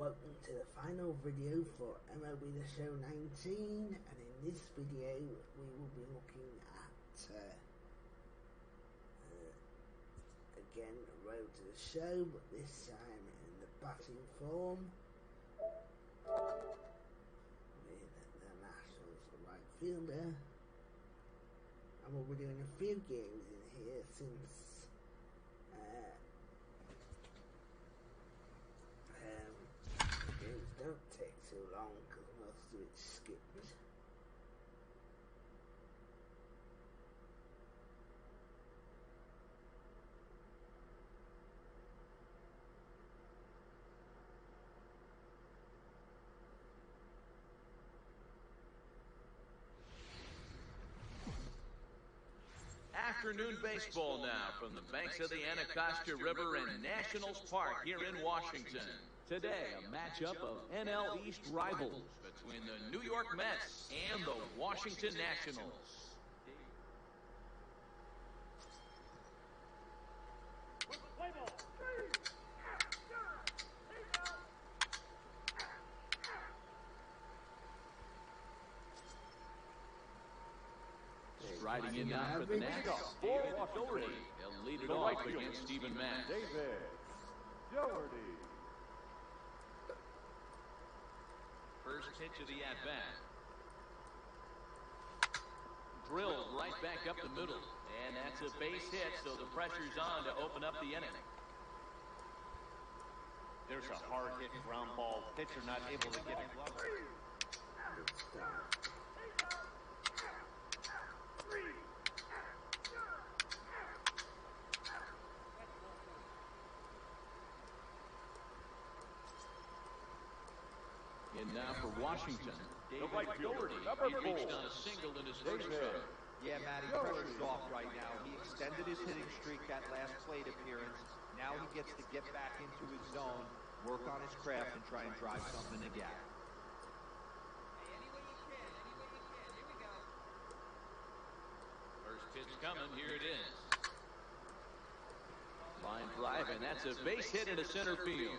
welcome to the final video for MLB The Show 19, and in this video we will be looking at again Road to the Show, but this time in the batting form with the Nationals right fielder, and we'll be doing a few games in here since the games don't take too long because most of it's skipped. Afternoon baseball now from the banks of the Anacostia River in Nationals Park here in Washington. Today, a matchup of NL East rivals between the New York Mets and the Washington Nationals. Striding in now for the Nationals, David Doherty. He'll lead it off against Stephen Matz. David Doherty. First pitch of the at-bat. Drilled right back up the middle. And that's a base hit, so the pressure's on to open up the inning. There's a hard-hit ground ball. Pitcher not able to get it. And now for Washington, David Doherty. He reached on a single in his first start. Yeah, Matty, pressure's off right now. He extended his hitting streak that last plate appearance. Now he gets to get back into his zone, work on his craft, and try and drive something in the gap. Any way you can. Here we go. First pitch coming. Here it is. line drive, and that's a base hit into center field.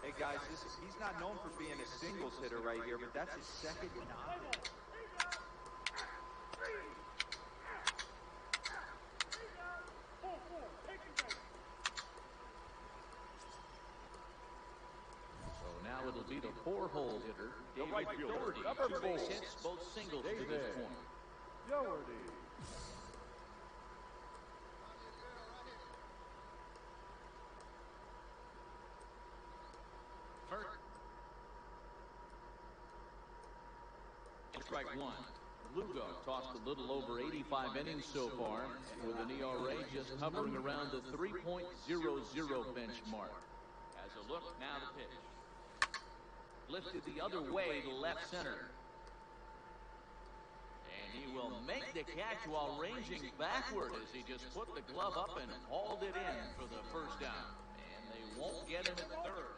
Hey guys, he's not known for being a singles hitter right here, but that's his second knock. So now it'll be the four-hole hitter, David Doherty. Two base hits, both singles to this point. Doherty. First. Strike one. Lugo tossed a little over 85 innings so far, with an ERA just hovering around the 3.00 benchmark. Has a look, now the pitch. Lifted the other way to left center. And he will make the catch while ranging backward as he just put the glove up and hauled it in for the first down. And they won't get him at third.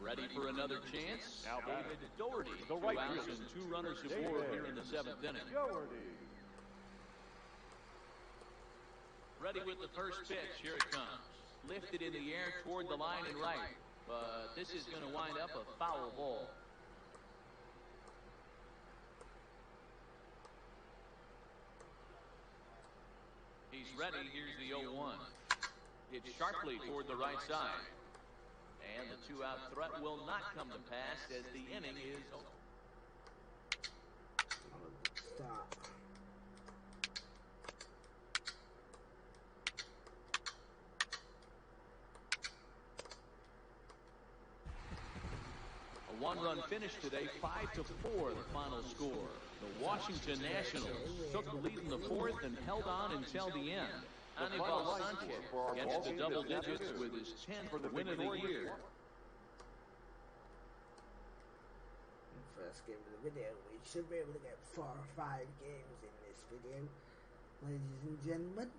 Ready for another chance? Now David Doherty. The right outs and two runners aboard here in the seventh inning. Doherty. Ready with the first pitch. Here it comes. Lifted in the air toward the line and right. But this is going to wind up a foul ball. He's ready. Here's the 0-1. Hit sharply toward the right side. And the two-out threat will not come to pass as the inning is over. Start. A one-run finish today, 5-4, the final score. The Washington Nationals took the lead in the fourth and held on until the end. Anibal Sanchez gets to double digits with his 10th win of the year. First game of the video, we should be able to get 4 or 5 games in this video, ladies and gentlemen.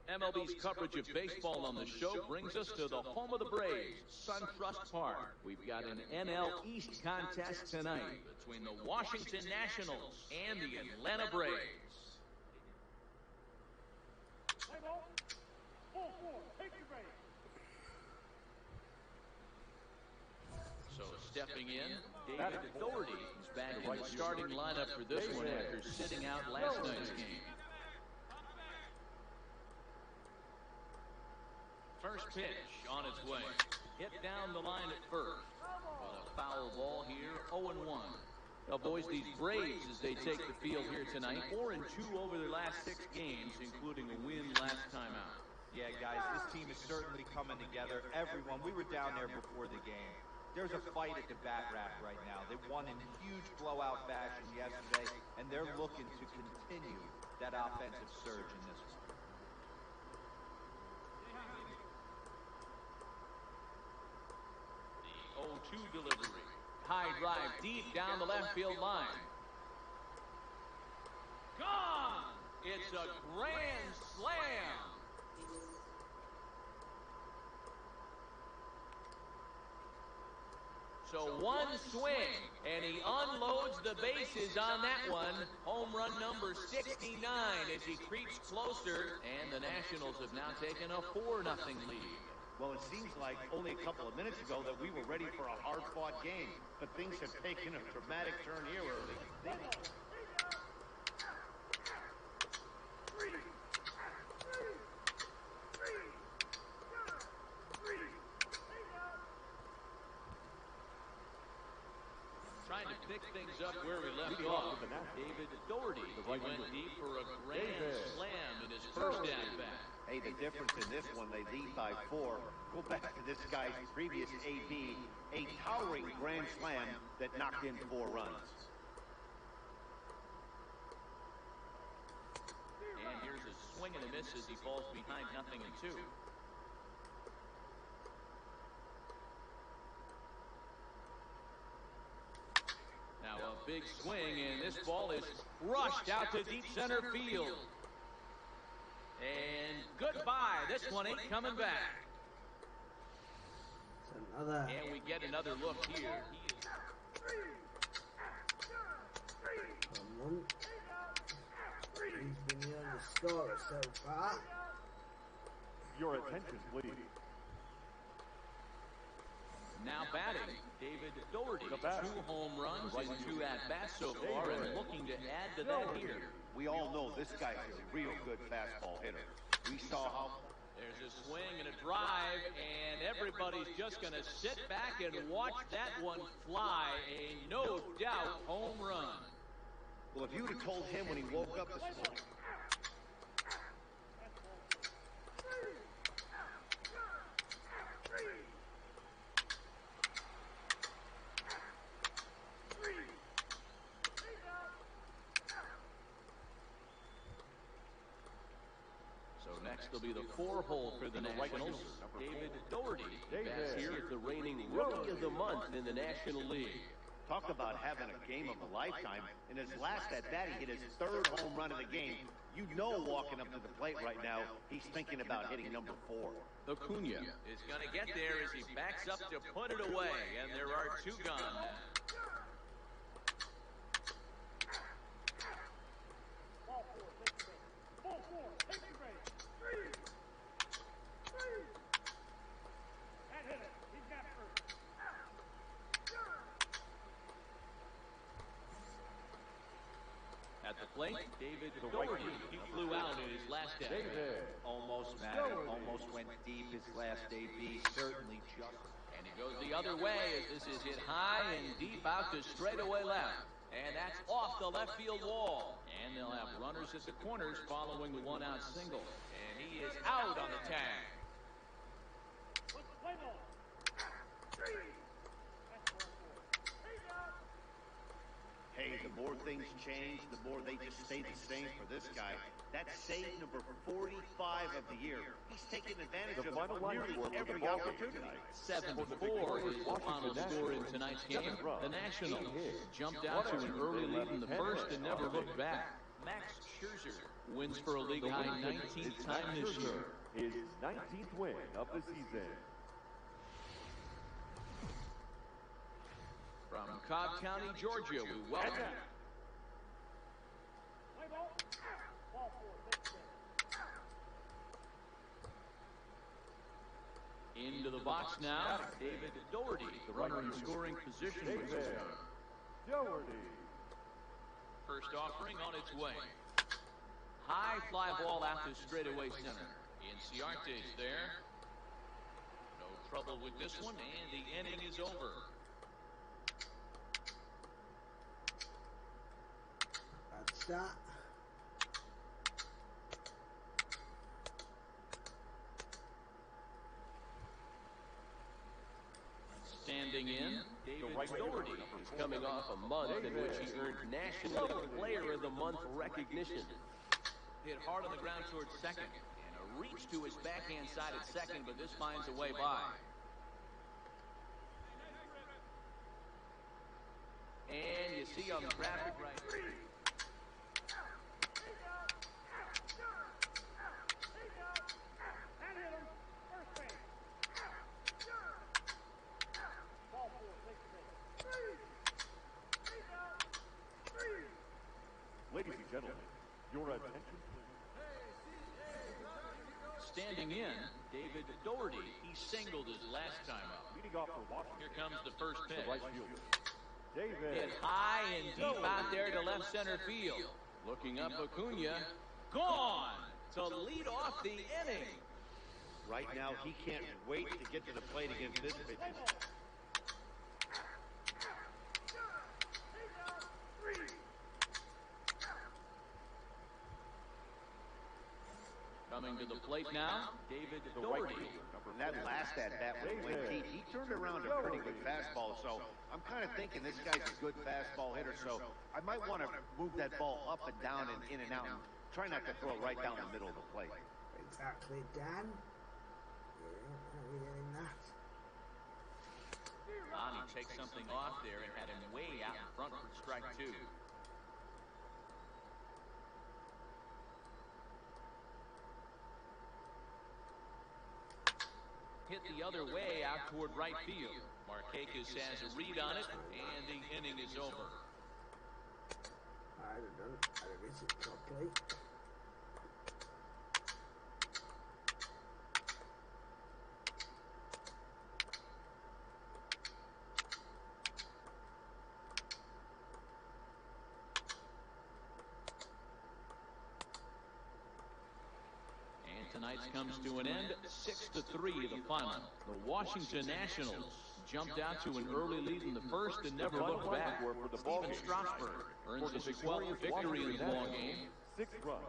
MLB's coverage of baseball on the show brings us to the home of the Braves, SunTrust Park. We've got an NL East contest tonight between the Washington Nationals and the Atlanta Braves. So stepping in, David Doherty is back in the starting lineup for this one after sitting out last night's game. First pitch on its way. Hit down the line at first. But a foul ball here, 0-1. Now, boys, these Braves, as they take the field here tonight, 4-2 over their last 6 games, including a win last time out. Yeah, guys, this team is certainly coming together. Everyone, we were down there before the game. There's a fight at the bat rack right now. They won in huge blowout fashion yesterday, and they're looking to continue that offensive surge in this one. The 0-2 delivery. High drive deep down the left field line. Gone! It's a grand slam! So one swing, and he unloads the bases on that one. Home run number 69 as he creeps closer, and the Nationals have now taken a 4-0 lead. Well, it seems like only a couple of minutes ago that we were ready for a hard-fought game, but things have taken a dramatic turn here early. Trying to pick things up where we left off. David Doherty, he went deep for a grand slam in his first at-bat. Hey, the difference in this one, they lead by 4. Go back to this guy's previous AB, a towering grand slam that knocked in 4 runs. And here's a swing and a miss as he falls behind 0-2. Now a big swing, and this ball is rushed out to deep center field. And goodbye. This one ain't coming back. And we get another look here. He's been the scorer so far. Your attention, please. Now batting, David Doherty. 2 home runs and 2 at-bats so far, and looking to add to that here. We all know this guy's a real good fastball hitter. We saw how... There's a swing and a drive, and everybody's just going to sit back and watch that one fly. A no doubt home run. Well, if you'd have told him when he woke up this morning... Next will be the 4-hole for the Nationals. David Doherty bats here as the reigning Rookie of the Month in the National League. Talk about having a game of a lifetime. In his last at-bat, he hit his 3rd home run of the game. You know, walking up to the plate right now, he's thinking about hitting number 4. Acuna is going to get there as he backs up to put it away, and there are 2 gone now. At the plate, David Doherty. He flew out in his last at bat. Almost, Matt. Almost went deep his last AB. Certainly just. And he goes the other way as this is hit high and deep out to straightaway left. And that's off the left field wall. And they'll have runners at the corners following the one-out single. And he is out on the tag. Hey, the more things change, the more they just stay the same for this guy. That's save number 45 of the year. He's taking advantage of nearly every opportunity. 7-4 is the final score in tonight's game. The Nationals jumped out to an early lead in the first and never looked back. Max Scherzer wins for a league-high 19th time this year. His 19th win of the season. From Cobb County, Georgia, we welcome into the box now, David Doherty, the runner in scoring position. Doherty. First offering on its way. High fly ball out to straightaway center. Inciarte's there. No trouble with this one, and the inning is over. That's that. Standing in, David Doherty is coming off a month in which he earned National Player of the Month recognition. Hit hard on the ground towards second, and a reach to his backhand side at second, but this finds a way by. And you see on the graphic right here. Ladies and gentlemen, your attention please. Standing in, David Doherty. He singled his last time up. Leading off for Washington. Here comes the first pitch. The right fielder. David. Hit high and deep out there to left center field. Looking up, Acuna. Gone to lead off the inning. Right now, he can't wait to get to the plate against this pitcher. Coming to the plate now, David Doherty. And that last at-bat when he went deep, he turned around a pretty good fastball. So I'm kind of thinking this guy's a good fastball hitter. So I might want to move that ball up and down and in and out. And try not to throw it right down the middle of the plate. Exactly, Dan. Yeah, we're getting that. Bonnie takes something off there and had him way out in front for strike two. Hit the other way out toward right field. Marquez has a read on it, and the inning is over. I don't know. I don't miss it properly. Tonight's comes to an end, 6-3 the final. The Washington Nationals jumped out to an early lead in the first and never looked back. Steven Strasburg earns his 12th victory in the ball game. 6 runs.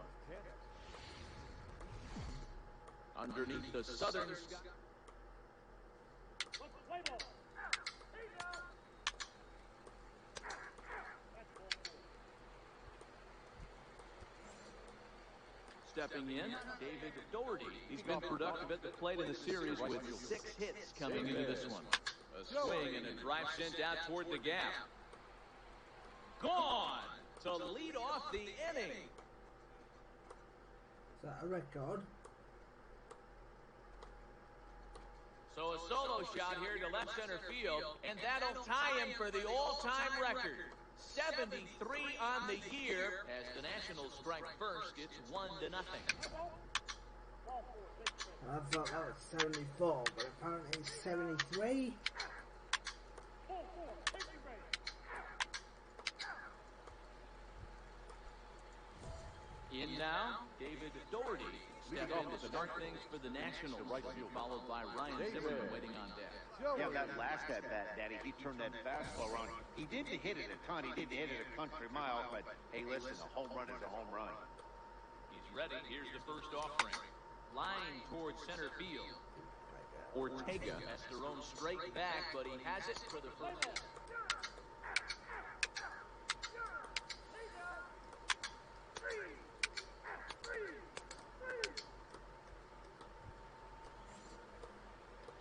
Underneath the southern sky. Stepping in, David Doherty. He's been productive at the plate in the series with 6 hits coming into this one. A swing and a drive sent out toward the gap. Gone to lead off the inning. Is that a record? So a solo shot here to left center field, and that'll tie him for the all-time record. 73 on the year as the Nationals strike first. It's 1-0. I thought that was 74, but apparently it's 73. In now, David Doherty stepped in to start things for the Nationals, followed by Ryan Zimmerman waiting on deck. Yeah, that last at-bat, Daddy, he turned that fastball around. He didn't hit it a ton. He didn't hit it a country mile, but, hey, listen, a home run is a home run. He's ready. Here's the first offering. Line towards center field. Ortega has to roam straight back, but he has it for the first.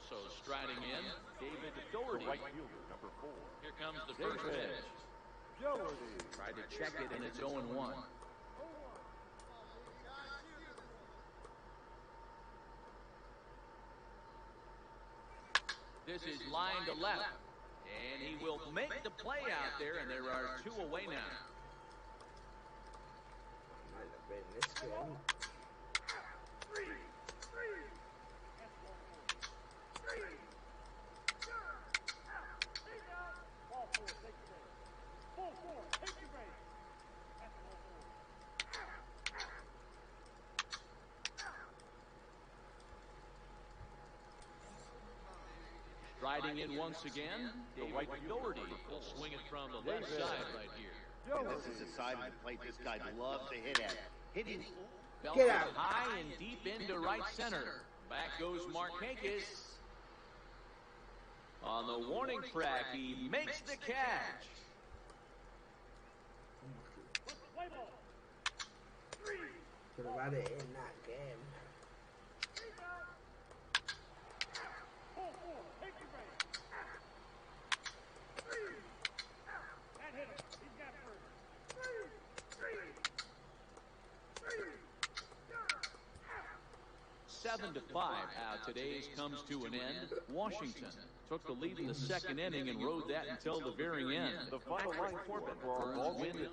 So striding in, David Doherty. Right fielder, number 4. Here comes the first pitch. Tried to check it, and it's 0-1. This is line to left, and he will make the play out there, and there are 2 away now. Might have been this game. Riding in once again, David Doherty will swing it from the left side right here. And this is a side of the plate this guy loves to hit at. Hitting Belted high and deep into right center. Back goes Marquez. On the warning track, he makes the catch. Could have had it in that game. Seven to 5. Today's comes to an end. Washington took the lead in the second inning and rode that until the very end. The final line for our ball Win.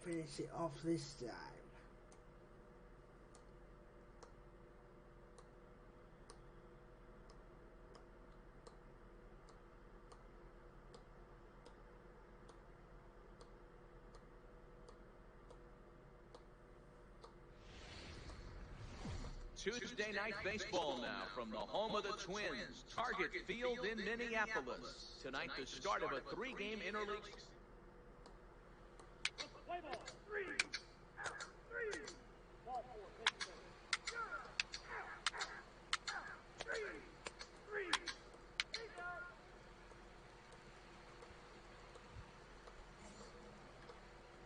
finish it off this time. Tuesday night baseball now from the home of the Twins, Target Field in Minneapolis. Tonight, the start of a three-game interleague. Play ball. 3. 3. Ball 4.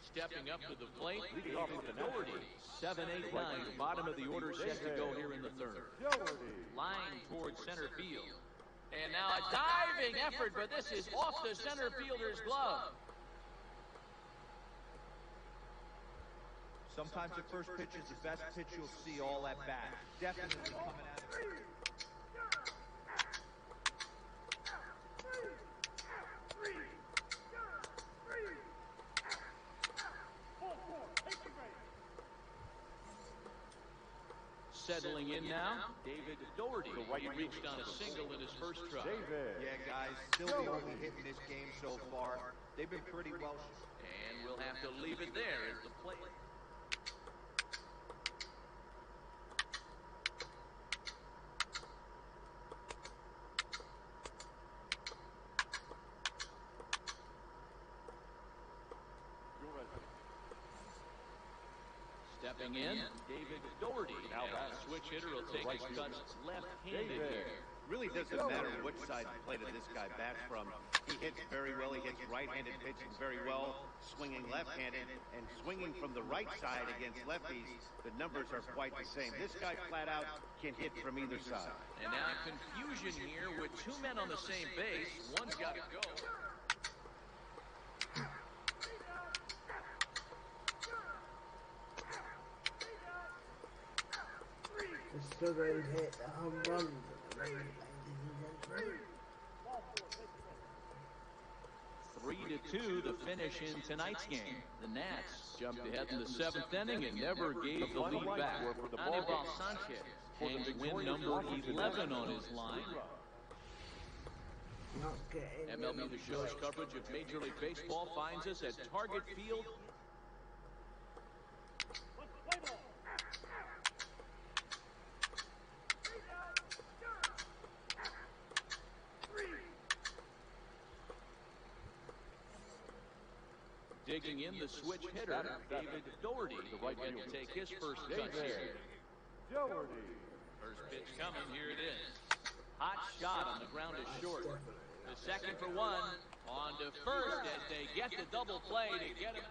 Stepping up to the plate, David Doherty. 7-8-9, bottom of the order set to go here in the third. Line towards center field. And now a diving effort, but this is off the center fielder's glove. Sometimes the first pitch is the best pitch you'll see all at bat. Definitely coming at it. Settling in now, David Doherty. He reached on a single in his first try. Yeah, guys, still the only hit in this game so far. They've been pretty well. And we'll have to leave it there as the play. Stepping in, David Doherty. Now the switch hitter will take his cuts left-handed here. Really doesn't matter which side of the plate this guy bats from. He hits very well. He hits right-handed pitching very well, swinging left-handed, and swinging from the right side against lefties. The numbers are quite the same. This guy flat out can hit from either side. And now confusion here with two men on the same base. One's got to go. The struggling hit the home run. Ladies and gentlemen. 3-2 the finish in tonight's game. The Nats jumped ahead in the 7th inning and never gave the lead back. Anibal Sanchez hangs win number 11 on his line. MLB The Show's coverage of Major League Baseball finds us at Target Field. Digging in the switch hitter, David Doherty. The right man will take his first cuts here. First pitch coming, here it is. Hot shot on the ground is short. The second for one, on to first as they get the double play to get him.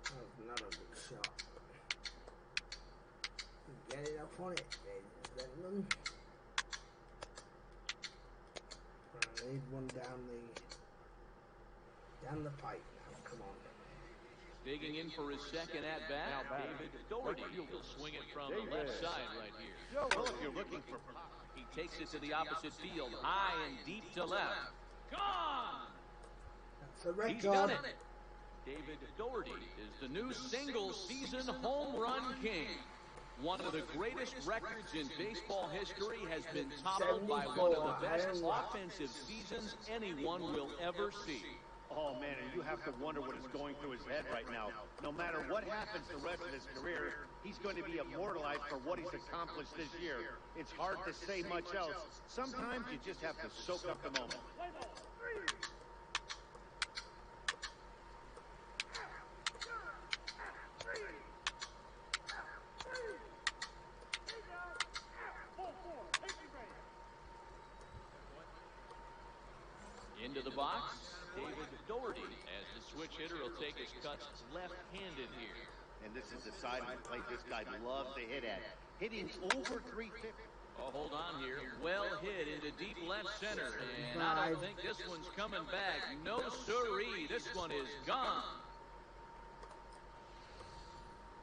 That's not a good shot. Get it up on it, ladies and gentlemen. I need one down the pipe. Come on. Digging in for his second at-bat, David Doherty. He'll swing it from the left side right here. Well, if you're looking for pop, he takes it to the opposite field, high and deep to left. Gone! That's a record. He's done it. David Doherty is the new single-season home run king. One of the greatest records in baseball history has been toppled by one of the best offensive seasons anyone will ever see. oh man, and you have to wonder what is going through his head right now. No matter what happens the rest of his career, he's going to be immortalized for what he's accomplished this year. It's hard to say much else. Sometimes you just have to soak up the moment. Into the box, David Doherty, as the switch hitter will take his cuts left-handed here. And this is the side of the plate this guy loves to hit at. Hitting over 350. Oh, hold on here. Well hit into deep left center. And I don't think this one's coming back. No siree. This one is gone.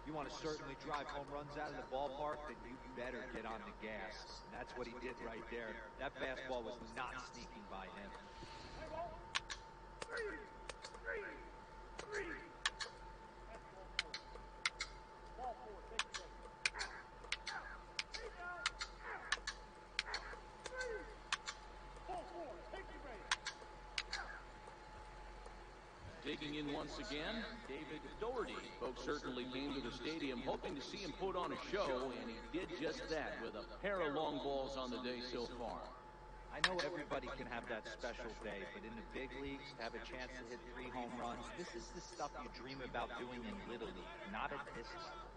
You want to certainly drive home runs out of the ballpark, then you better get on the gas. And that's what he did right there. That fastball was not sneaking by him. once again, David Doherty. Folks certainly came to the stadium hoping to see him put on a show, and he did just that with a pair of long balls on the day so far. I know everybody can have that special day, but in the big leagues, to have a chance to hit 3 home runs, this is the stuff you dream about doing in Little League, not at this level.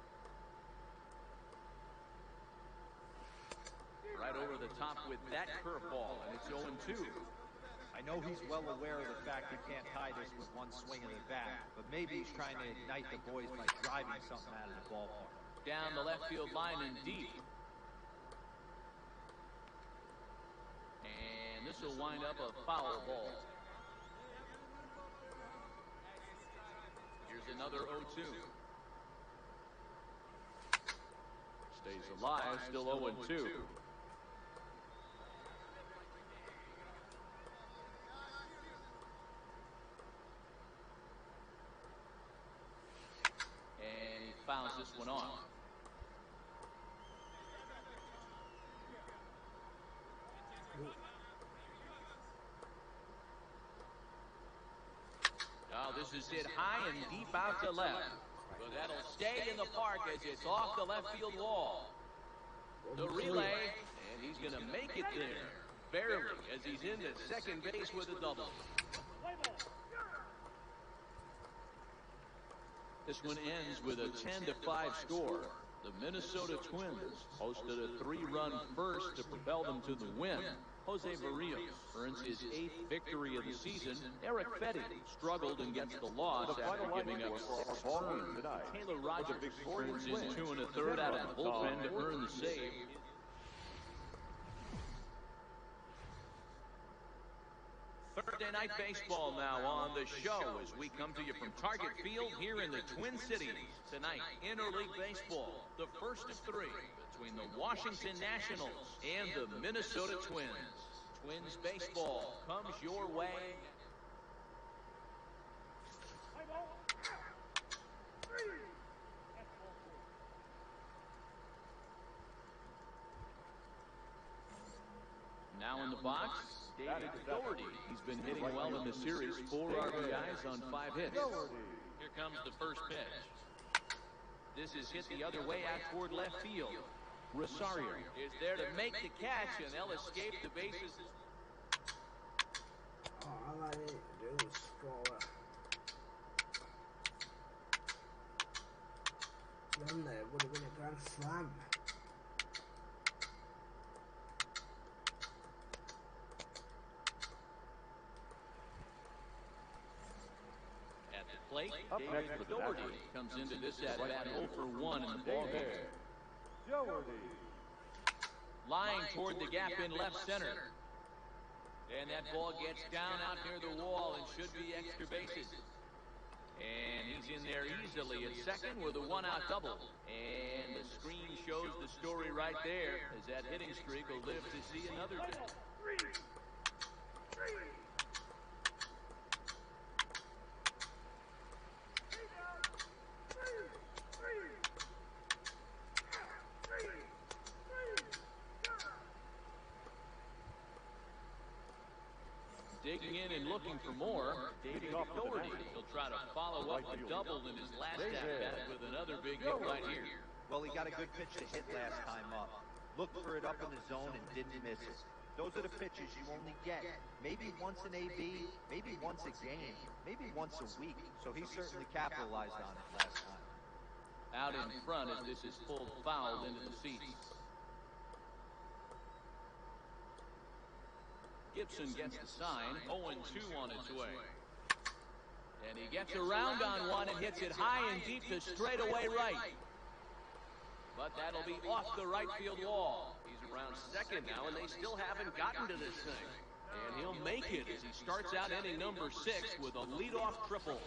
Right over the top with that curveball, and it's 0-2. I know he's well aware of the fact he can't tie this with one swing of the bat, but maybe he's trying to ignite the boys by driving something out of the ballpark. Down the left field line and deep. And this will wind up a foul ball. Here's another 0-2. Stays alive, still 0-2. And he fouls this one off. Oh, this is hit high and deep out to left. But that'll stay in the park as it's off the left field wall. The relay, and he's going to make it there. Barely, as he's into second base with a double. This one ends with a 10-5 score. The Minnesota Twins posted a 3-run first to propel them to the win. Jose Barrios earns his 8th victory of the season. Eric Fetty struggled and gets the loss after giving up 6 runs. Taylor Rogers turns in 2 1/3 out of the bullpen to earn the save. Thursday Night Baseball now on the show as we come to you from Target Field here in the Twin Cities. Tonight, interleague baseball, the first of 3 between the Washington Nationals and the Minnesota Twins. Twins baseball comes your way. Now in the box, David Doherty. He's been hitting well in the series. 4 RBIs on 5 hits. Here comes the first pitch. This is hit the other way out toward left field. Rosario is there to make the catch, and they'll escape the bases. All I need to do is score. Run there would have been a grand slam. At the plate, David Doherty comes into this at-bat 0 for 1 in the ballgame. Lying toward the gap in left center. And that ball gets down out near the wall and should be extra bases. And he's in there easily at second with a 1-out double. And the screen shows the story right there as that hitting streak will live to see another day. Digging in and looking for more, David Doherty. He'll try to follow up a double in his last at-bat with another big hit right here. Well, he got a good pitch to hit last time up. Looked for it up in the zone and didn't miss it. Those are the pitches you only get. Maybe once an AB, maybe once a game, maybe once a week. So he certainly capitalized on it last time. Out in front as this is full fouled into the seats. Gibson gets the sign, 0-2 on its way. And he gets around on one and hits it high and deep to straightaway right. But that'll be off the right field wall. He's around second now, and they still haven't gotten to this thing. And he'll make it as he starts out inning number 6 with a leadoff triple.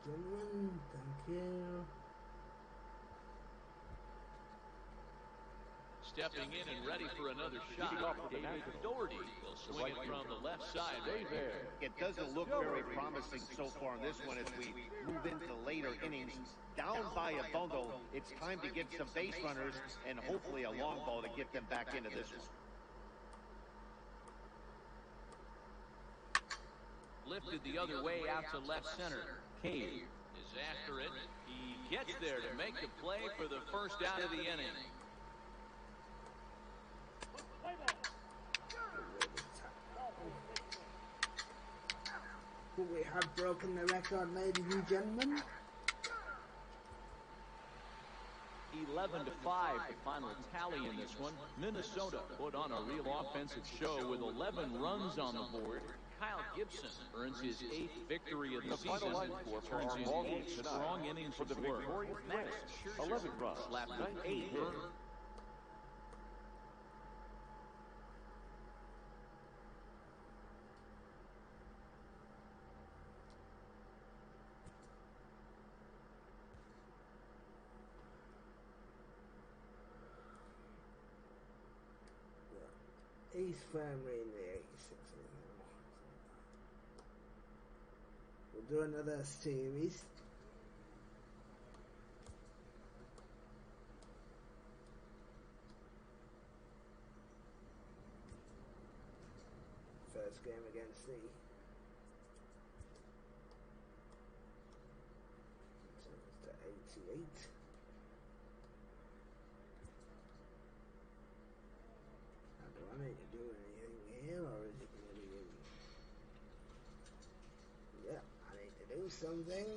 Gentlemen, thank you. Stepping in and ready for another shot, David Doherty will swing it from the left side. It doesn't look very promising so far in this one as we move into the later innings. Down by a bundle, it's time to get some base runners and hopefully a long ball to get them back into this one. Lifted the other way out to left center. Cave is after it. He gets there to make the play for the first out of the inning. We have broken the record, ladies and gentlemen. 11-5, the final tally in this one. Minnesota put on a real offensive show with 11 runs on the board. Kyle Gibson earns his 8th victory of the season. Final line score for Turns our in ball 8 game tonight. strong innings For the of work. victorious Max Reds, Scherzer 11 runs, slapped with 19 8 hits. earned. He's firmly in the 86 now. We'll do another series. First game against the to 88. Do I need to do anything here, or is it going to be? Yeah, I need to do something.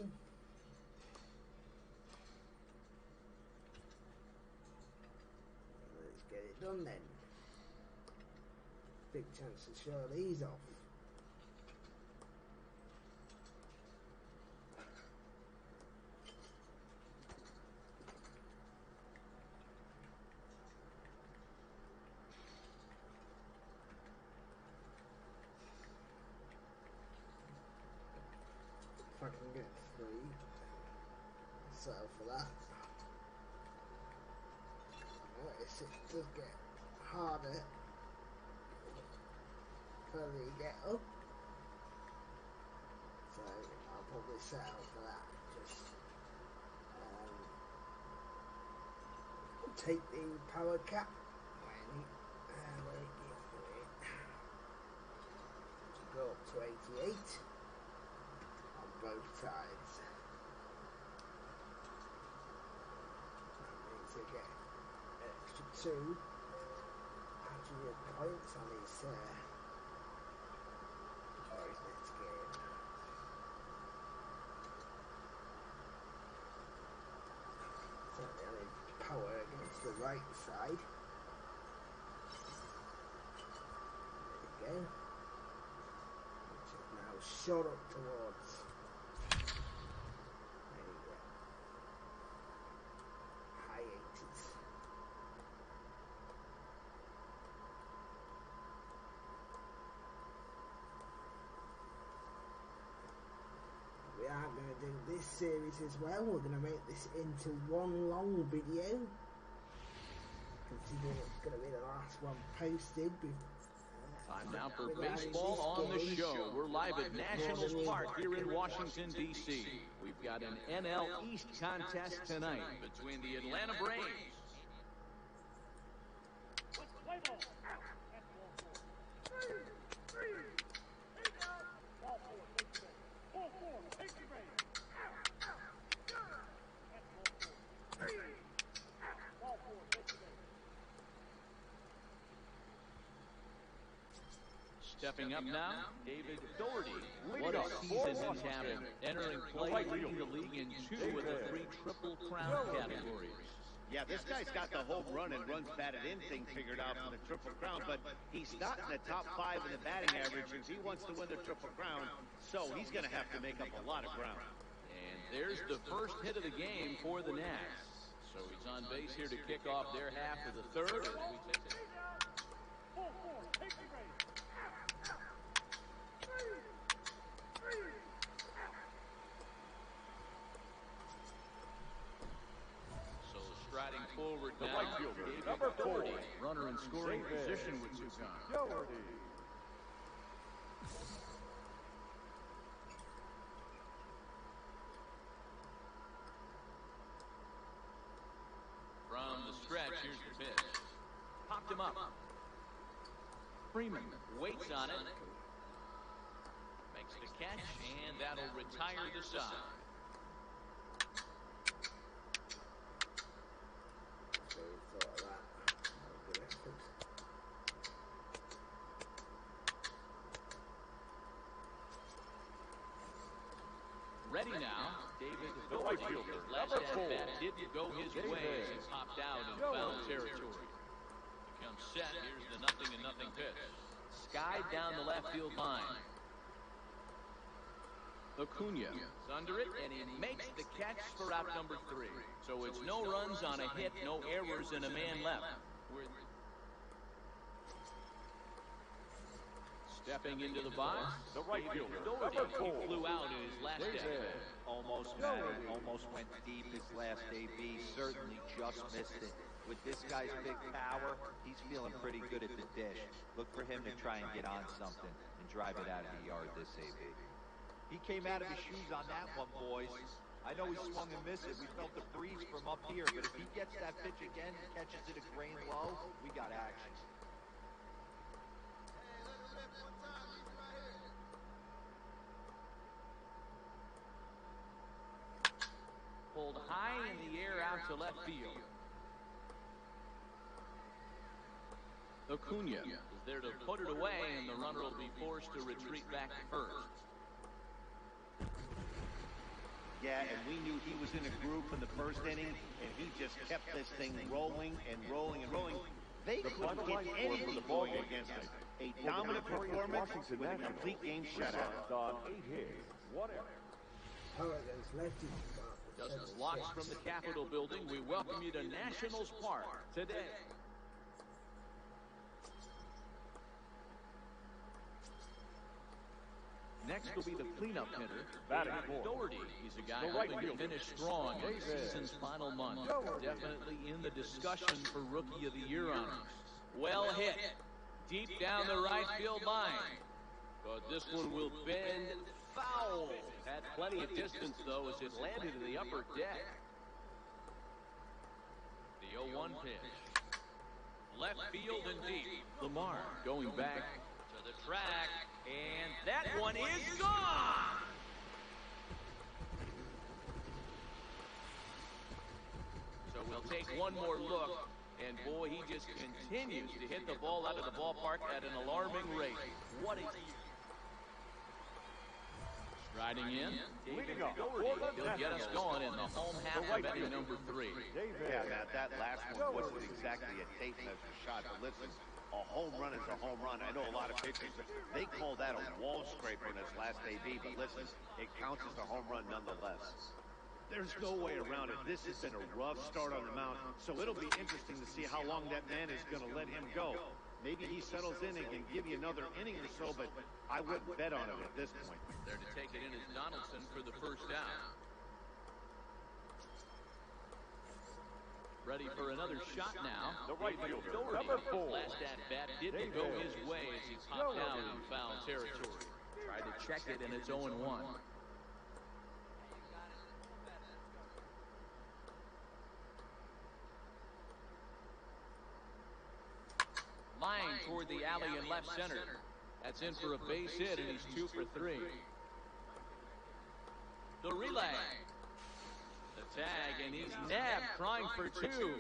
Let's get it done then. Big chance to show these off. If I can get 3, so for that, notice it does get harder further you get up, so I'll probably settle for that. Just take the power cap when go up to 88 on both sides. That means they get an extra 2 points on his for his next game. Certainly only power against the right side. There we go. Which is now shot up towards. There you go. High 80s. We are going to do this series as well. We're going to make this into one long video, considering it's going to be the last one posted. Time now for baseball on the show. We're live at Nationals Park here in Washington, D.C. We've got an NL East contest tonight between the Atlanta Braves Stepping up now, David Doherty. What a season he's having. Entering play, leading the league in 2 of the 3 Triple Crown categories. Yeah, this guy's got the home run and runs batted in thing figured out for the Triple Crown, but he's not in the top 5 in the batting average if he wants to win the Triple Crown, so he's going to have to make up a lot of ground. And there's the first hit of the game for the Nats. So he's on base here to kick off their half of the third. Striding forward now, right fielder, David number Doherty, runner in scoring position with 2 guns. Doherty. From the stretch, here's the pitch. Popped him up. Freeman waits on it. Makes the catch, and that'll retire the side. So he thought of that. Good effort. Ready now, David Doherty. Last at bat didn't go his way as he popped out in foul territory. Becomes set. Here's the 0-0 pitch. Skied down the left field line. Acuna is under it, and he makes the catch for out number 3. So it's no runs on a hit, no errors, and a man left. Stepping into the box, The right fielder, Doherty. number 4. He flew out in his last David. at-bat. Almost mattered, almost went deep his last AB, certainly just missed it. With this guy's big power, he's feeling pretty good at the dish. Look for him to try and get on something and drive it out of the yard this AB. He came out of his shoes on that one, boys. I know he swung and missed it. We felt the breeze from up here, but if he gets that pitch again and catches it a grain low, we got action. Pulled high in the air out to left field. Acuna is there to put it away, and the runner will be forced to retreat back to first. Yeah, and we knew he was in a groove in the first inning, and he just kept this thing rolling and rolling and rolling. They couldn't get anything going against him. A dominant performance with a complete game shutout. On 8 hits, 1 error. Oh, those lefties. Dozens locks from the Capitol building. We welcome you to Nationals Park today. Next will be the cleanup hitter, Batting David fourth. Doherty. He's a guy The right hoping to fielder, finish strong in the David season's final month. Doherty. Definitely in the discussion for Rookie of the Year honors. Well hit, deep down the right field line. But this one will bend foul. Had plenty of distance, though, as it landed in the upper deck. The 0-1 pitch. Left field and deep. Lamar going back to the track, and that one is gone! So we'll take one more look, and boy, he just continues to hit the ball out of the ballpark at an alarming rate. What a... Striding in, David Doherty. He'll get us going in the home half of inning number 3. Yeah, Matt, that last one wasn't exactly a tape measure shot, but listen, a home run is a home run. I know a lot of pitchers, they call that a wall scraper in his last AB, but listen, it counts as a home run nonetheless. There's no way around it. This has been a rough start on the mound, so it'll be interesting to see how long that man is going to let him go. Maybe he settles in and can give you another inning or so, but I wouldn't bet on it at this point. There to take it in is Donaldson for the first out. Ready for another shot now. The right David fielder, Doherty. number 4. Last at bat didn't go his way as he popped out in foul territory. Tried to check it, and it's 0-1. Line toward the alley in left center. That's in for a base hit, and he's 2 for 3. The relay. The tag, and he's nabbed, trying for 2.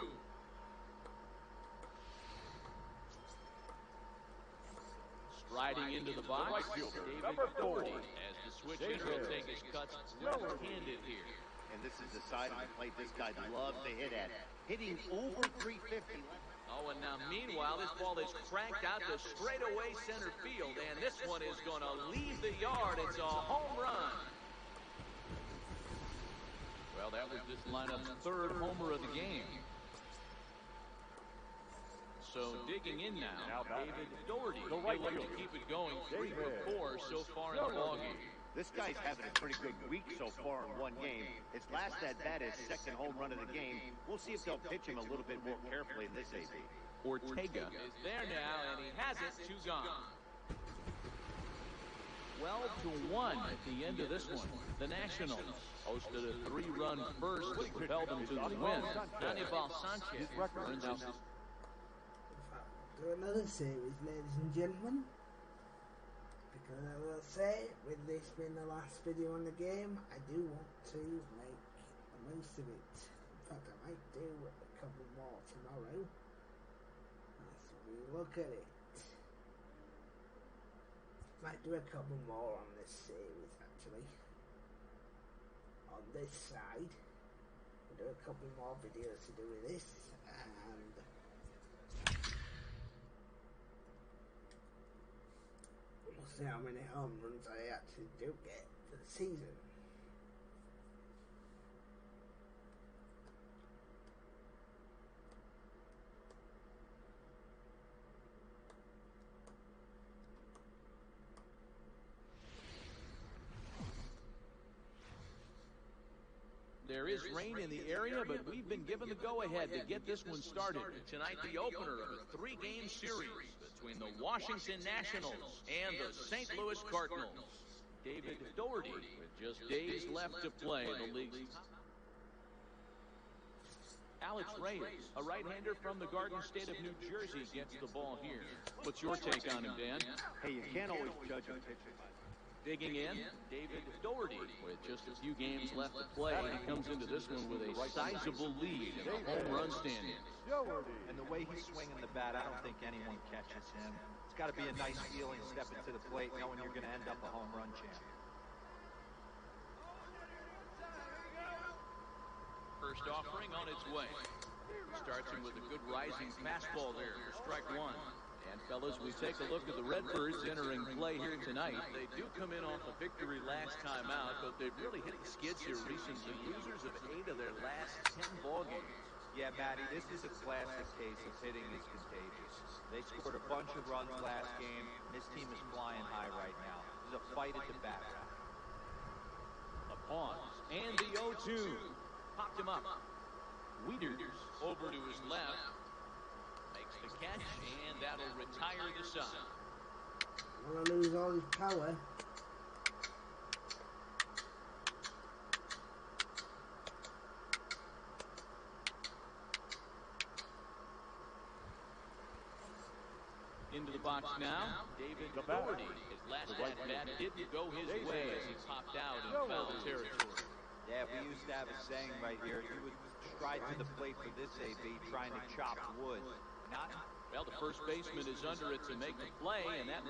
Striding into the box, David Doherty, as the switch hitter will take his cuts left-handed here. And this is the side of the plate this guy loves to hit at. Hitting over 350. Oh, and now meanwhile, this ball is cranked out to straightaway center field, and this one is going to leave the yard. It's a home run. Well, that was this lineup's 3rd homer of the game. So digging in now, David Doherty. He'll like to keep it going. 3 for 4 so far in the ballgame. This guy's having a pretty good week so far in one game. His last at bat is 2nd home run of the game. We'll see if they'll pitch him a little bit more carefully in this AB. Ortega Is there now, and he has it. 2 gone. 12-1 at the end of this one. The Nationals hosted a 3-run first that propelled them to the win. Anibal Sanchez earns his To another series, ladies and gentlemen. Because I will say, with this being the last video on the game, I do want to make the most of it. In fact, I might do a couple more tomorrow. As we look at it. Might do a couple more on this series, actually. On this side. We'll do a couple more videos to do with this. And we'll see how many home runs I actually do get for the season. There is rain in the area, but we've been given the go-ahead to get this one started. Tonight, the opener of a 3-game series between the Washington Nationals and the St. Louis Cardinals. David Doherty, with just days left to play, the league's Alex Reyes, a right-hander from the Garden State of New Jersey, gets the ball here. What's your take on him, Dan? Hey, you can't always judge a pitcher. Digging in, David Doherty, with just a few games left to play, he comes into this one with a sizable lead in the home run standings. And the way he's swinging the bat, I don't think anyone catches him. It's got to be a nice feeling stepping to the plate knowing you're going to end up a home run champ. First offering on its way. Starts him with a good rising fastball there for strike 1. And fellas, we take a look at the Redbirds entering play here tonight. They do come in off a victory last time out, but they've really hit the skids here recently. Losers of 8 of their last 10 ball games. Yeah, Matty, this is a classic case of hitting is contagious. They scored a bunch of runs last game. This team is flying high right now. There's a fight at the bat rack. A pause. And the 0-2. Popped him up. Wieters Over to his left. Makes the catch, and that'll retire the side. Want to lose all his power. into the box now. David Doherty. His last at-bat didn't go his way as he popped out in foul territory. Yeah, we used to have a saying right here. You would stride to the plate for this AB trying to chop wood. Not. Well, the first baseman is under it to make the play, and that...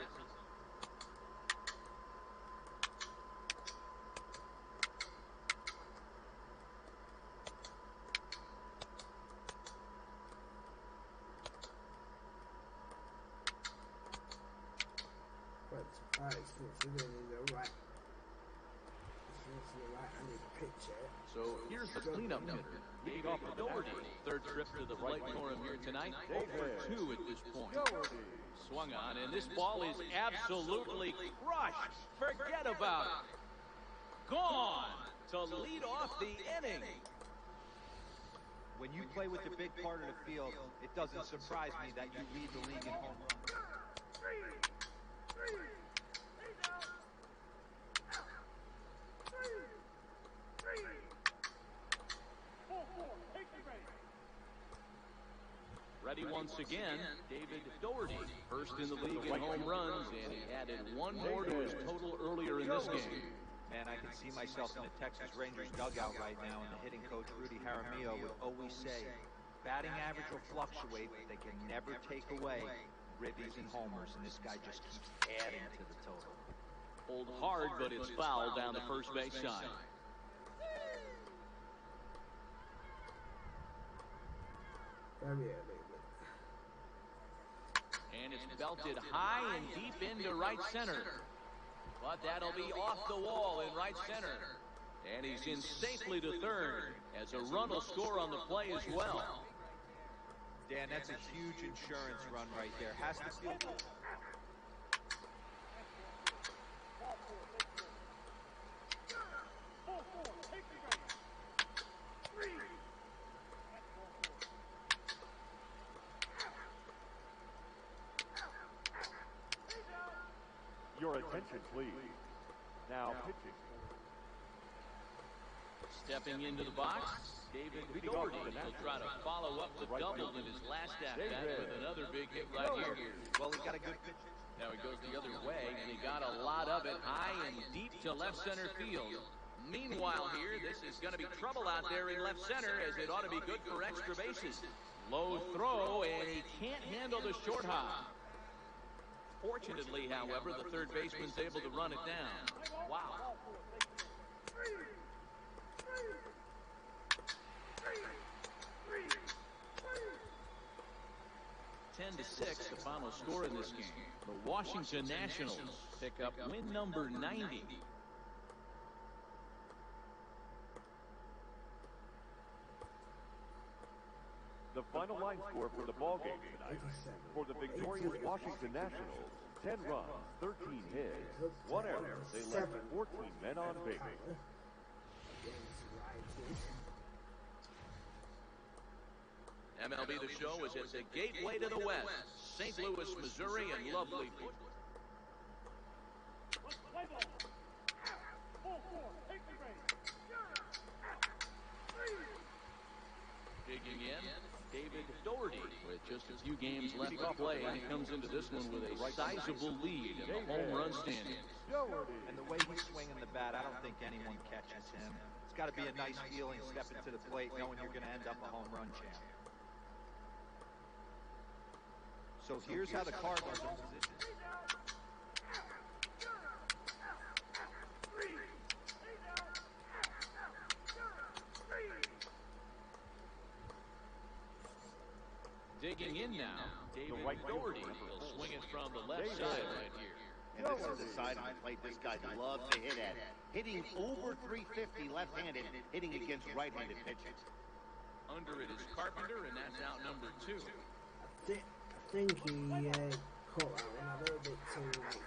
So here's the cleanup hitter. Leading off for Doherty. Third trip to the plate for him here tonight. 0 for 2 at this point. Swung on, and this ball is absolutely crushed. Forget about it. Gone to lead off the inning. When you play with the big part of the field, it doesn't surprise me that you lead the league in home runs. Ready once again, David Doherty. First in the league in home runs, and he added one more to his total earlier in this game. Man, I can see myself in the Texas Rangers dugout right now, and the hitting coach Rudy Jaramillo would always say, batting average will fluctuate, but they can never take away ribbies and homers, and this guy just keeps adding to the total. Pulled hard, but it's fouled down the first base side. And it's belted high and deep into right center. But that'll be off the wall in right center. And he's in safely to third as a run will score on the play as well. Dan, that's a huge insurance run right there. Has to feel good. attention, please. Now pitching. Stepping into the box, David Doherty will try to follow up the double in his last at-bat with another big hit right here. Well, he got a good pitch. Now he goes the other way, and he got a lot of it high and deep to left center field. Meanwhile here, this is going to be trouble out there in left center, as it ought to be good for extra bases. Low throw, and he can't handle the short hop. Fortunately, however, the third baseman's able to run it down. Wow. 10-6, the final score in this game. The Washington Nationals pick up win number 90. The final line score for the ball game tonight. For the victorious Washington Nationals, 10 runs, 13 hits, 1 error. They left 14 men on base. MLB The Show is at the gateway to the West, St. Louis, Missouri, and lovely people. Digging in, David Doherty. With just a few games left to play, he comes into this one with a sizable lead in the home run standings. And the way he's swinging the bat, I don't think anyone catches him. It's got to be a nice feeling stepping to the plate knowing you're going to end up a home run champ. So here's how the Cardinals are positioned. Digging in now, David Doherty will swing it from the left side right here. And this is the side of the plate this guy loves to hit at. Hitting over 350 left-handed, hitting against right-handed pitchers. Under it is Carpenter, and that's out number 2. I think he caught that one a little bit too late.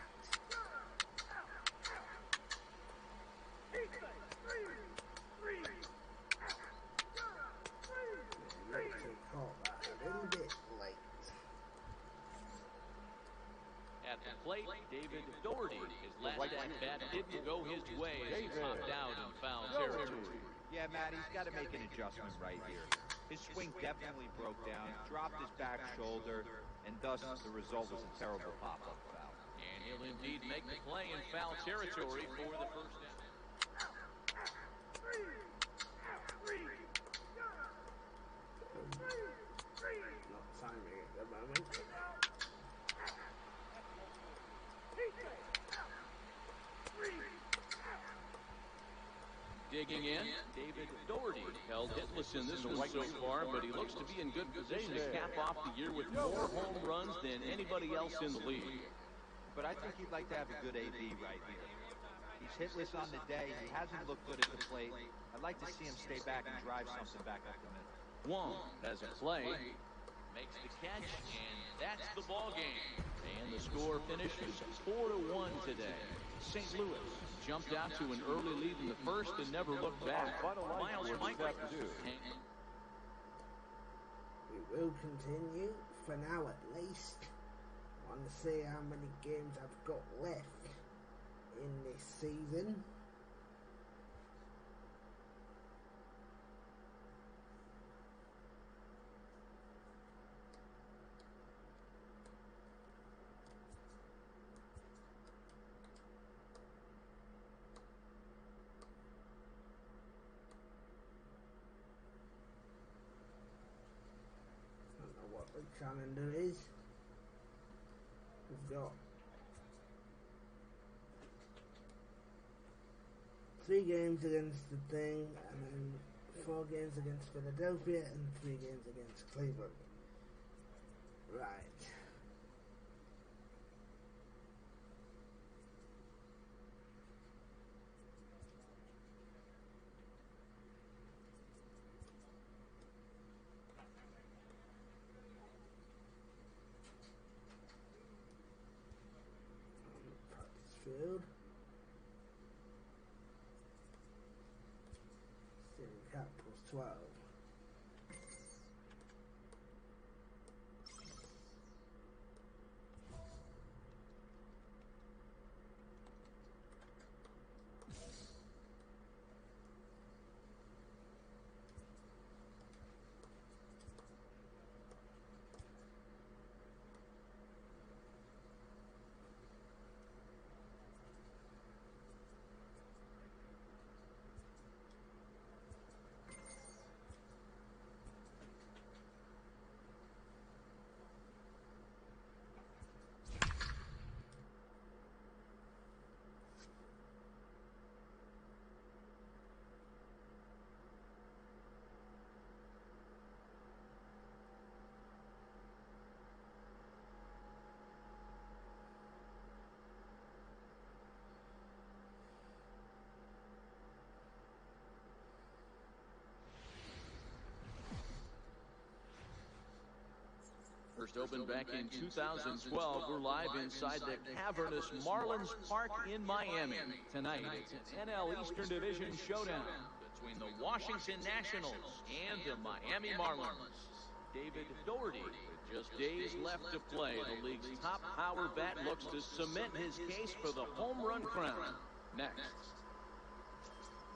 At the plate, David Doherty. His last at-bat didn't go his way as he popped out in foul territory. Yeah, Matt, he's got to make an adjustment right here. His swing definitely broke down, dropped his back shoulder, and thus the result was a terrible pop-up foul. And he'll indeed make the play in foul territory for the first down. Not timing at the moment. Digging in, David Doherty held hitless in this one so far, but he looks to be in good position to cap off the year with more home runs than anybody else in the league. But I think he'd like to have a good AB right here. He's hitless on the day. He hasn't looked good at the plate. I'd like to see him stay back and drive something back up the middle. Wong has a play, makes the catch, and that's the ball game. And the score finishes 4-1 today. St. Louis jumped out to an early lead in the first and never looked back. Miles Michael. We will continue for now at least. I want to see how many games I've got left in this season. Calendar is. We've got 3 games against the Thing, and then 4 games against Philadelphia, and 3 games against Cleveland. Right. Field. Steering cap plus 12. First opened back in 2012. We're live inside the cavernous Marlins Park in Miami. Tonight, it's an NL Eastern Division showdown between the Washington Nationals and the Miami Marlins. David Doherty, with just days left to play, the league's top power bat looks to cement his case for the home run crown. Next,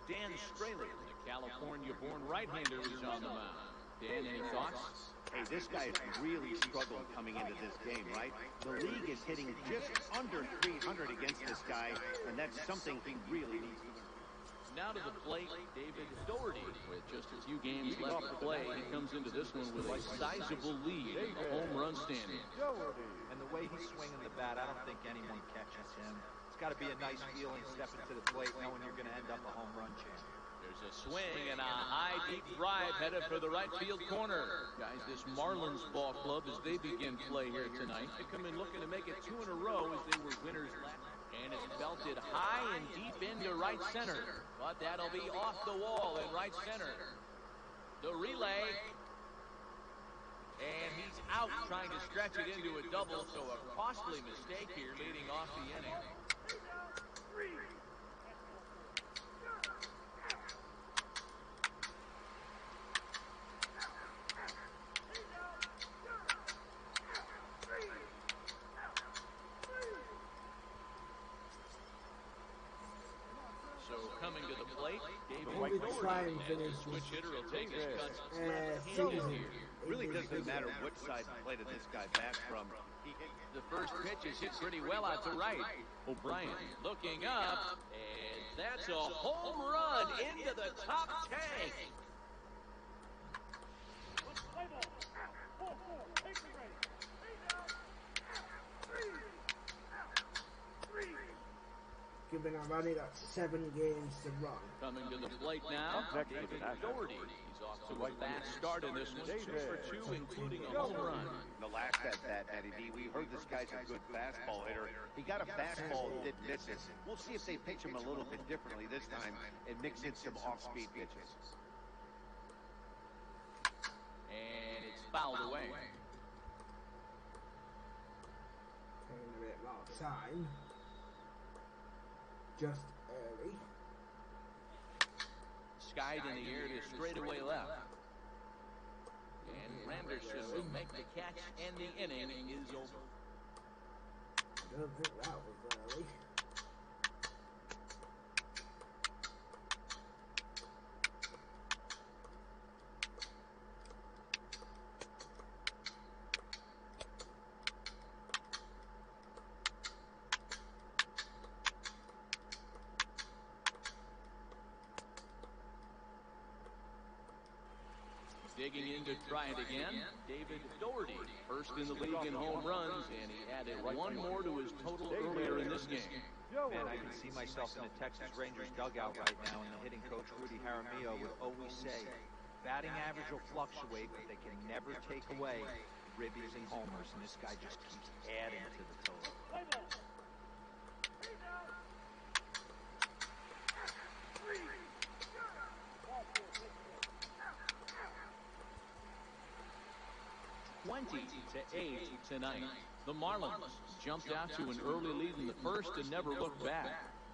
Dan Straley, the California-born right-hander, is on the mound. Dan, any thoughts? Hey, this guy has really struggled coming into this game, right? The league is hitting just under 300 against this guy, and that's something he really needs to learn. Now to the plate, David Doherty. With just a few games left to play, he comes into this one with a sizable lead in the home run standings. And the way he's swinging the bat, I don't think anyone catches him. It's got to be a nice feeling stepping to the plate knowing you're going to end up a home run champ. There's a swing and a high deep drive headed for the right field corner. Guys, this Marlins ball club, as they begin play here tonight, they come in looking to make it 2 in a row as they were winners last. And it's belted high and deep into right center. But that'll be off the wall in right center. The relay. And he's out trying to stretch it into a double, so a costly mistake here leading off the inning. Coming to the plate, David Doherty, and the switch hitter will take his cuts. Really doesn't matter what side of the plate this guy bats from. The first pitch is hit pretty well out to right. O'Brien looking up, and that's a home run into the top tank. Given I've only got 7 games to run. Coming to the plate now, David Doherty. He's off to a bad start in this one, 2 for 2, including a home run. The last at Eddie D, we heard this guy's a good fastball hitter. He got a fastball, did miss it. We'll see if they pitch him a little bit differently this time and mix in some off-speed pitches. And it's fouled away. Taking a bit more time. Just early. Skied in the air to straightaway left. And Randerson will make the catch, and the inning is over. I don't think that was early. Digging in to try it again, David Doherty, first in the league in home runs, and he added 1 more to his total earlier in this game. Man, I can see myself in the Texas Rangers dugout right now, and the hitting coach Rudy Jaramillo would always say, batting average will fluctuate, but they can never take away ribbies and homers, and this guy just keeps adding to the total. 20-8 tonight. The Marlins jumped out to an early lead in the first and never looked back.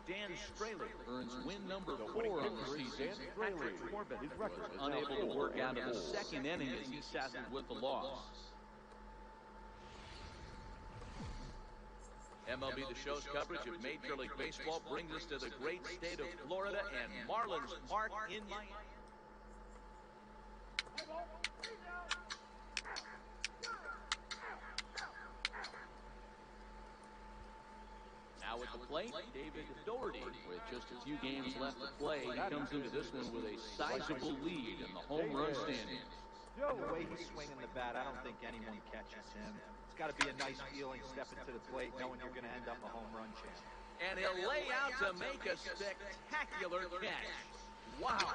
Dan Straley earns win number 4 on the season. Patrick Corbett was unable to work out in the second inning as he settled with the loss. MLB The Show's coverage of Major League Baseball brings us to the great state of Florida and Marlins Park in Miami. Now at the plate, David Doherty. With just a few games left to play, he comes into this one with a sizable lead in the home run standings. And the way he's swinging the bat, I don't think anyone catches him. It's got to be a nice feeling stepping to the plate knowing you're going to end up a home run champ. And he'll lay out to make a spectacular catch. Wow.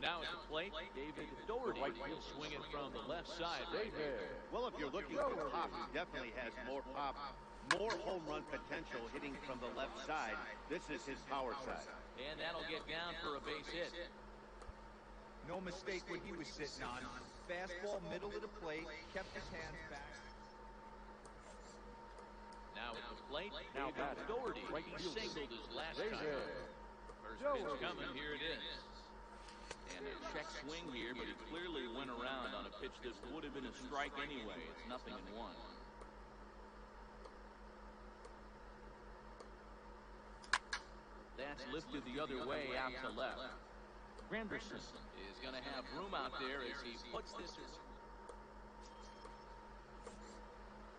Now at the plate, David Doherty will swing it from the left side. Well, if you're looking for pop, he definitely has more pop, more home run potential hitting from the left side. This is his power side. And that'll get down for a base hit. No mistake what he was sitting on. Fastball, middle of the plate, kept his hands back. Now at the plate, David Doherty. He singled his last time. First pitch coming, here it is. And a check swing here, but he clearly went around on a pitch that would have been a strike anyway. It's 0-1. That's lifted the other way out to left. Granderson is going to have room out there as he puts this.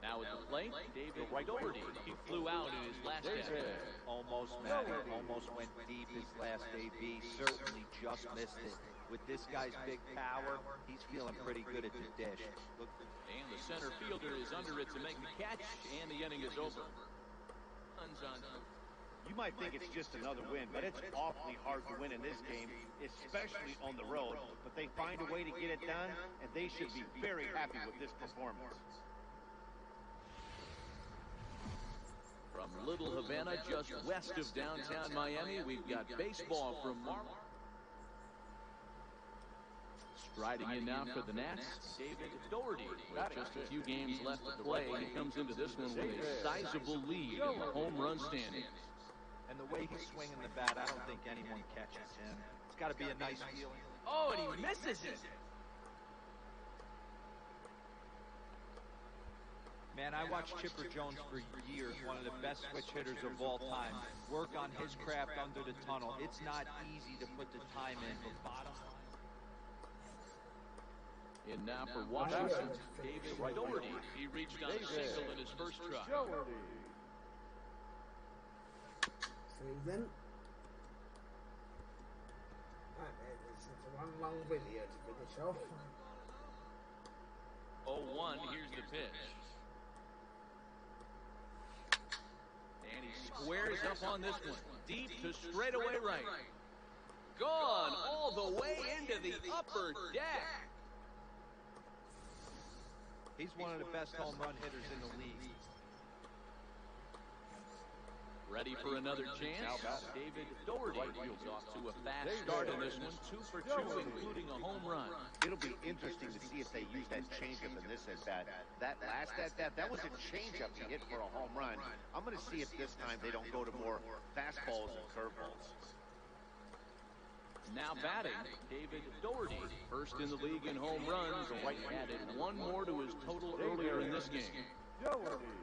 Now at the plate, David Doherty. He flew out in his last at-bat. Almost mattered, almost went deep his last AB. Certainly just missed it. With this guy's big power, he's feeling pretty good at the dish. Look. And the center fielder is under it to make the catch, and the inning is over. You might think it's just another win, but it's awfully hard to win in this game, especially on the road. But they find a way to get it done, and they should be very happy with this performance. From Little Havana, just west of downtown Miami, we've got baseball from Marlon. Striding in now for the Nats, David Doherty. With just a few games left to play, he comes into this one with a sizable lead in the home run standings. And the way he's swinging the bat, I don't think anyone catches him. It's got to be a nice feeling. Oh, and he misses it. Man, I watched Chipper Jones for years, one of the best switch hitters of all time. Work on his craft under the tunnel. It's not easy to put the time in, but bottom line. And now for Washington, David Doherty. He reached on a single in his first try. Season. Right, this is one long video to finish off. 0-1, here's the pitch. And he squares up on this one. Deep to straightaway right. Gone all the way into the upper deck. He's one of the best home run hitters in the league. Ready for another chance? David Doherty yields off to a fast start in this one. 2 for 2, including a home run. It'll be interesting to see if they use that changeup in this at-bat. That last at-bat, that was a changeup he hit for a home run. I'm going to see if this time they don't go to more fastballs and curveballs. Now batting, David Doherty. First in the league in home runs. He added one more to his total earlier in this game.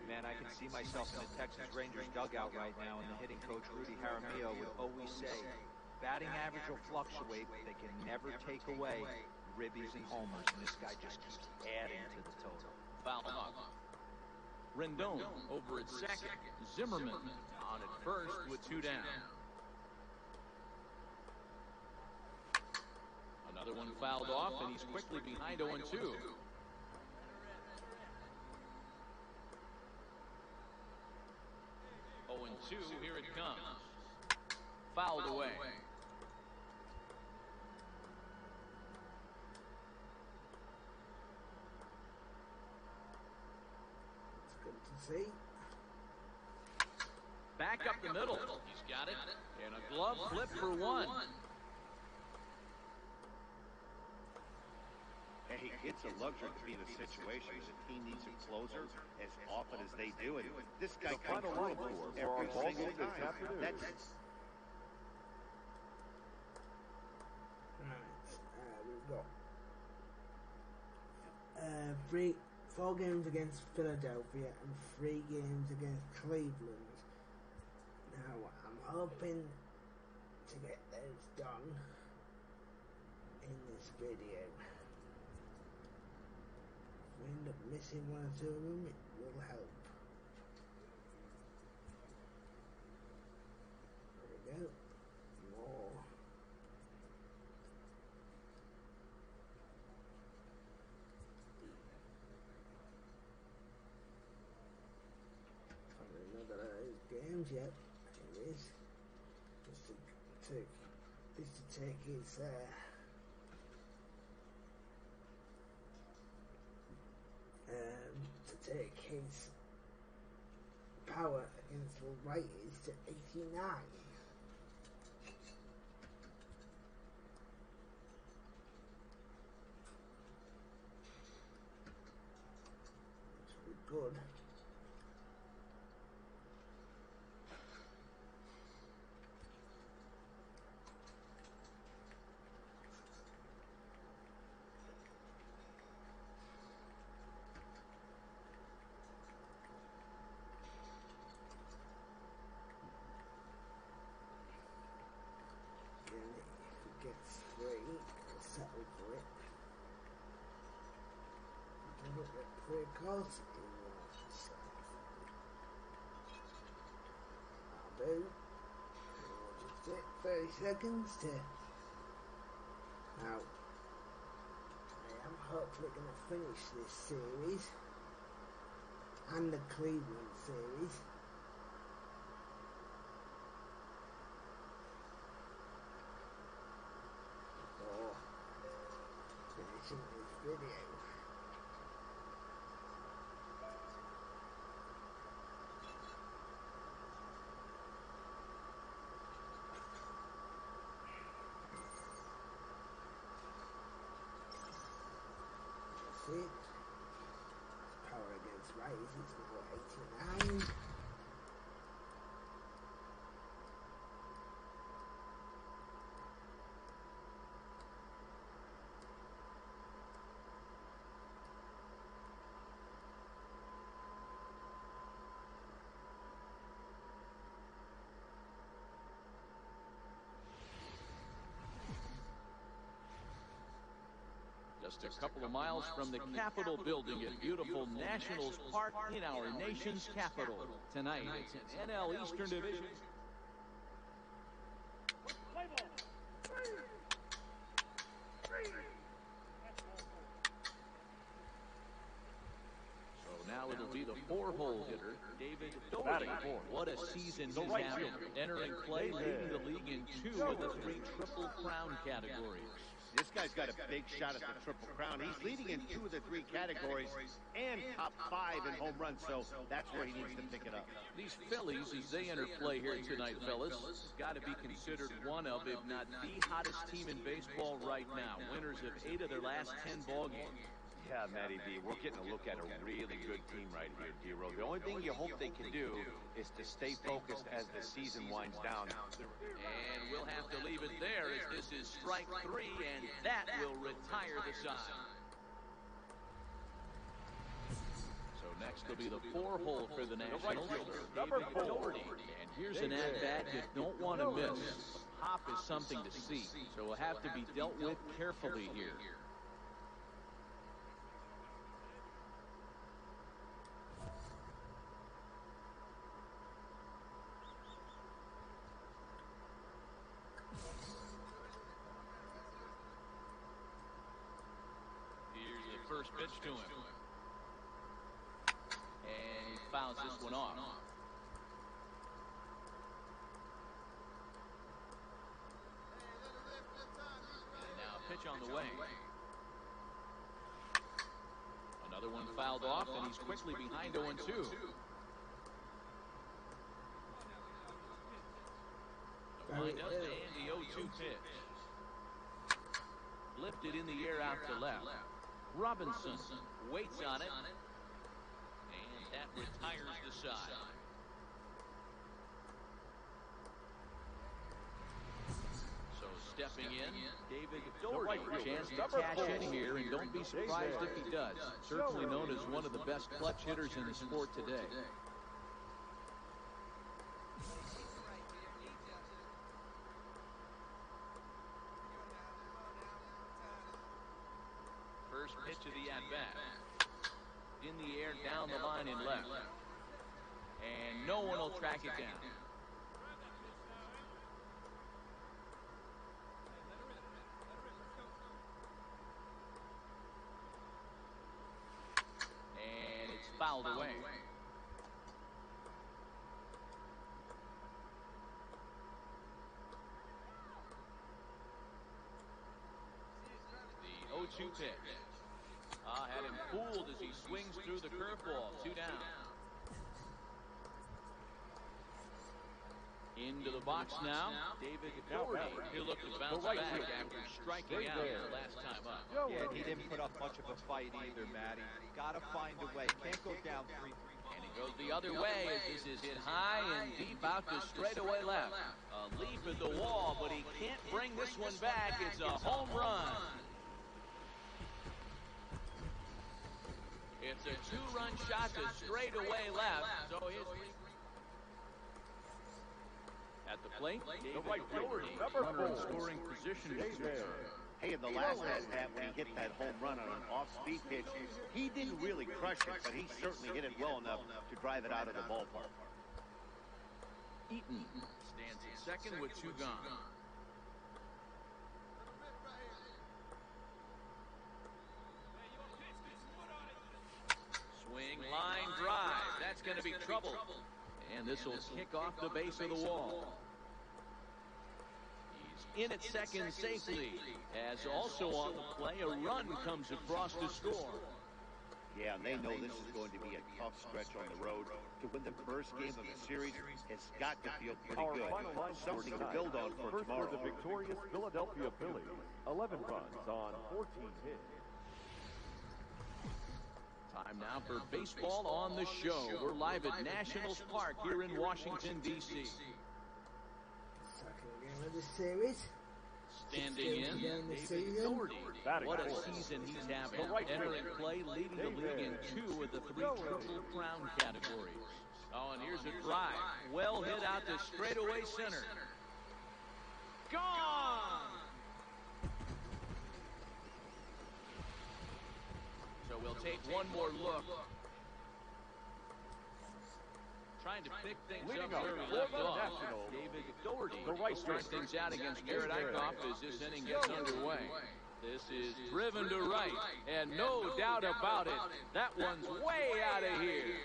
Man, I can see myself in the Texas Rangers dugout right now, and the hitting coach Rudy Jaramillo would always say, batting average will fluctuate, but they can never take away ribbies and homers, and this guy just keeps adding to the total. Foul off. Rendon over at second. Zimmerman on at first with 2 down. Another one fouled off, and he's quickly behind 0-2. Here it comes. Fouled away. It's good to see. Back up the middle. He's got it. And a glove flip for 1. Hey, it's a luxury to be in a situation that the team needs a closer as often as they do it. This guy comes through every single time. That's we've got 4 games against Philadelphia and 3 games against Cleveland. Now I'm hoping to get those done in this video. If we end up missing 1 or 2 of them, it will help. There we go. More. Probably another of those games yet. It is. Just to take his take his power against the righties to 89. Which would be good. Gets free, I'll settle for it. If he doesn't get free calls, he won't settle for it. I'll do. I'll just take 30 seconds to. Now, I am hopefully going to finish this series and the Cleveland series. Finishing this video. That's it. Power against righties is now 89. Just a couple of miles from the Capitol building at beautiful Nationals Park in our nation's capital. Tonight, it's an NL Eastern Division. So now it'll be the 4-hole hitter, David Doherty. What a season he's having. Entering play, leading the league in 2 of the 3 Triple Crown categories. This guy's got a big shot at the Triple Crown. He's leading in 2 of the 3 categories and top 5 in home runs, so that's where he needs to pick it up. These Phillies, as they enter play here tonight, fellas, got to be considered one of, if not the hottest team in baseball right now. Winners of 8 of their last 10 ball games. Yeah, Matty B, we're getting a look at a really good team right here, D-Row. The only thing you hope they can do is to stay focused as the season winds down. And we'll have to leave it there as this is strike 3, and that will retire the side. So next will be the 4-hole for the Nationals, David Doherty. And here's an at-bat you don't want to miss. Hop is something to see, so will have to be dealt with carefully here. First pitch to him. And he fouls this one off. And now a pitch on the way. Another one fouled off, and he's quickly behind 0-2. The windup and the 0-2 pitch. Lifted in the air out to left. Robinson waits on it, and that retires the side. So stepping in, David Doherty. Chance to cash in here, and don't be surprised if he does. Certainly known as one of the best clutch hitters in the sport today. First pitch of the at-bat. In the air, down the line and left. And no one will track it down. And it's fouled away. The 0-2 pitch. Had him fooled as he swings through the curveball. 2 down. Into the box now, David Doherty, who looked to bounce back after striking out the last time up. Yeah, he didn't put up much of a fight either, Matty. Got to find a way. Can't go down 3. And he goes the other way as this is hit high and deep out to straightaway left. A leap at the wall, but he can't bring this one back. It's a home run. It's a 2-run shot to straightaway left. So his at the plate, David Doherty, runner in scoring position. Hey, in the last at-bat when he hit that home run on an off-speed pitch, he didn't really crush it, but he certainly hit it well enough to drive it out of the ballpark. Eaton stands at second with 2 gone. Swing, line drive. That's going to be trouble. And this will kick off the base of the wall. He's in at second safely. As also on the play, a run comes across to score. Yeah, and they know this is going to be a tough stretch on the road. To win the first game of the series, it's got to feel pretty good. Something to build on for tomorrow. For the victorious Philadelphia Phillies, 11 runs on 14 hits. Time now for baseball on the show. We're live at Nationals Park here in Washington, D.C. Second game of the series. Standing in, David Doherty. What a season he's having. Entering play, leading the league in 2 of the 3 Triple Crown categories. Oh, and here's a drive. Well hit out to straightaway center. Gone! So we'll take one more look. Trying to pick things up where we left off. David Doherty will start things out against Garrett Eichhoff as this inning gets underway. This is driven to right, and no doubt about it, that one's way out of here.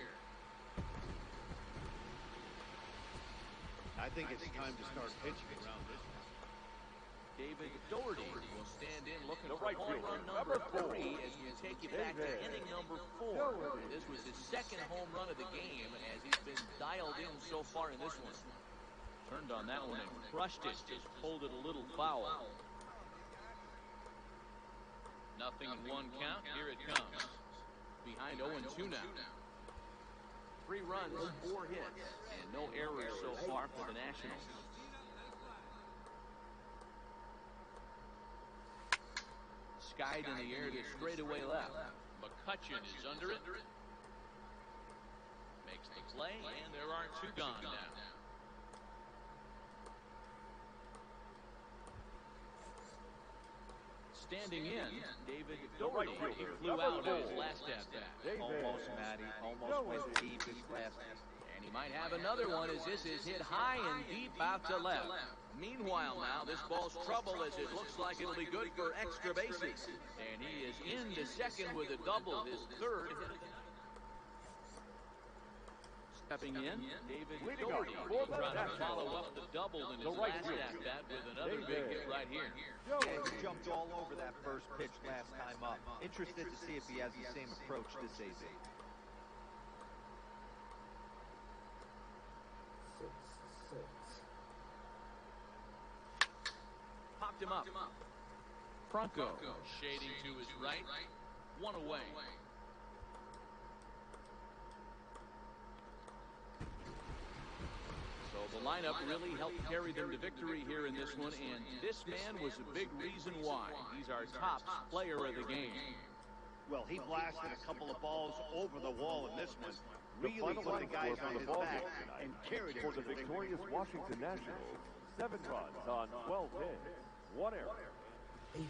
I think it's time to start pitching around this one. David Doherty will stand in looking for home run number 3 as we take you back to inning number 4. This was his second home run of the game as he's been dialed in so far in this one. Turned on that one and crushed it, just pulled it a little foul. Nothing in 1 count, here it comes. Behind 0-2 now. 3 runs, 4 hits, and no errors so far for the Nationals. Skied in the air to straightaway left. McCutcheon is under it. Makes the play, and there are 2 gone now. Standing in, David Doherty. He flew out of his last at-bat. Almost, Matty. Almost went deep his last. And he might have another one as this is hit high and deep out to left. Meanwhile now, this ball's trouble as it looks like it'll be good for extra bases. And he is into second with a double, his 3rd. Stepping in, David Doherty trying to follow up the double in his last at-bat with another big hit right here. Yeah, he jumped all over that first pitch last time up. Interested to see if he has the same approach this AZ. 6-6. Popped him up. Franco shading to his right. 1 away. So the lineup really helped carry them to victory here in this one, and this man was a big reason why. He's our top player of the game. Well, he blasted a couple of balls over the wall in this one. Really put the guys on his back and carried it for the victorious Washington Nationals. 7 runs on 12 hits, 1 error. 88.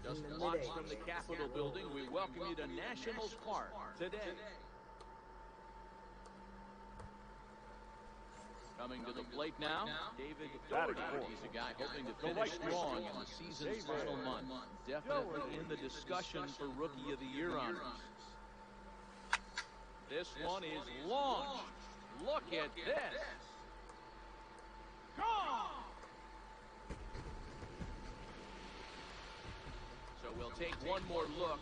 Just blocks from the Capitol building, we welcome you to Nationals Park today. Coming to the plate now, David Doherty. He's a guy hoping to finish strong in the season's final month. Definitely in the discussion for Rookie of the Year honors. This one is launched. Look at this. Gone! So we'll they'll take one more look.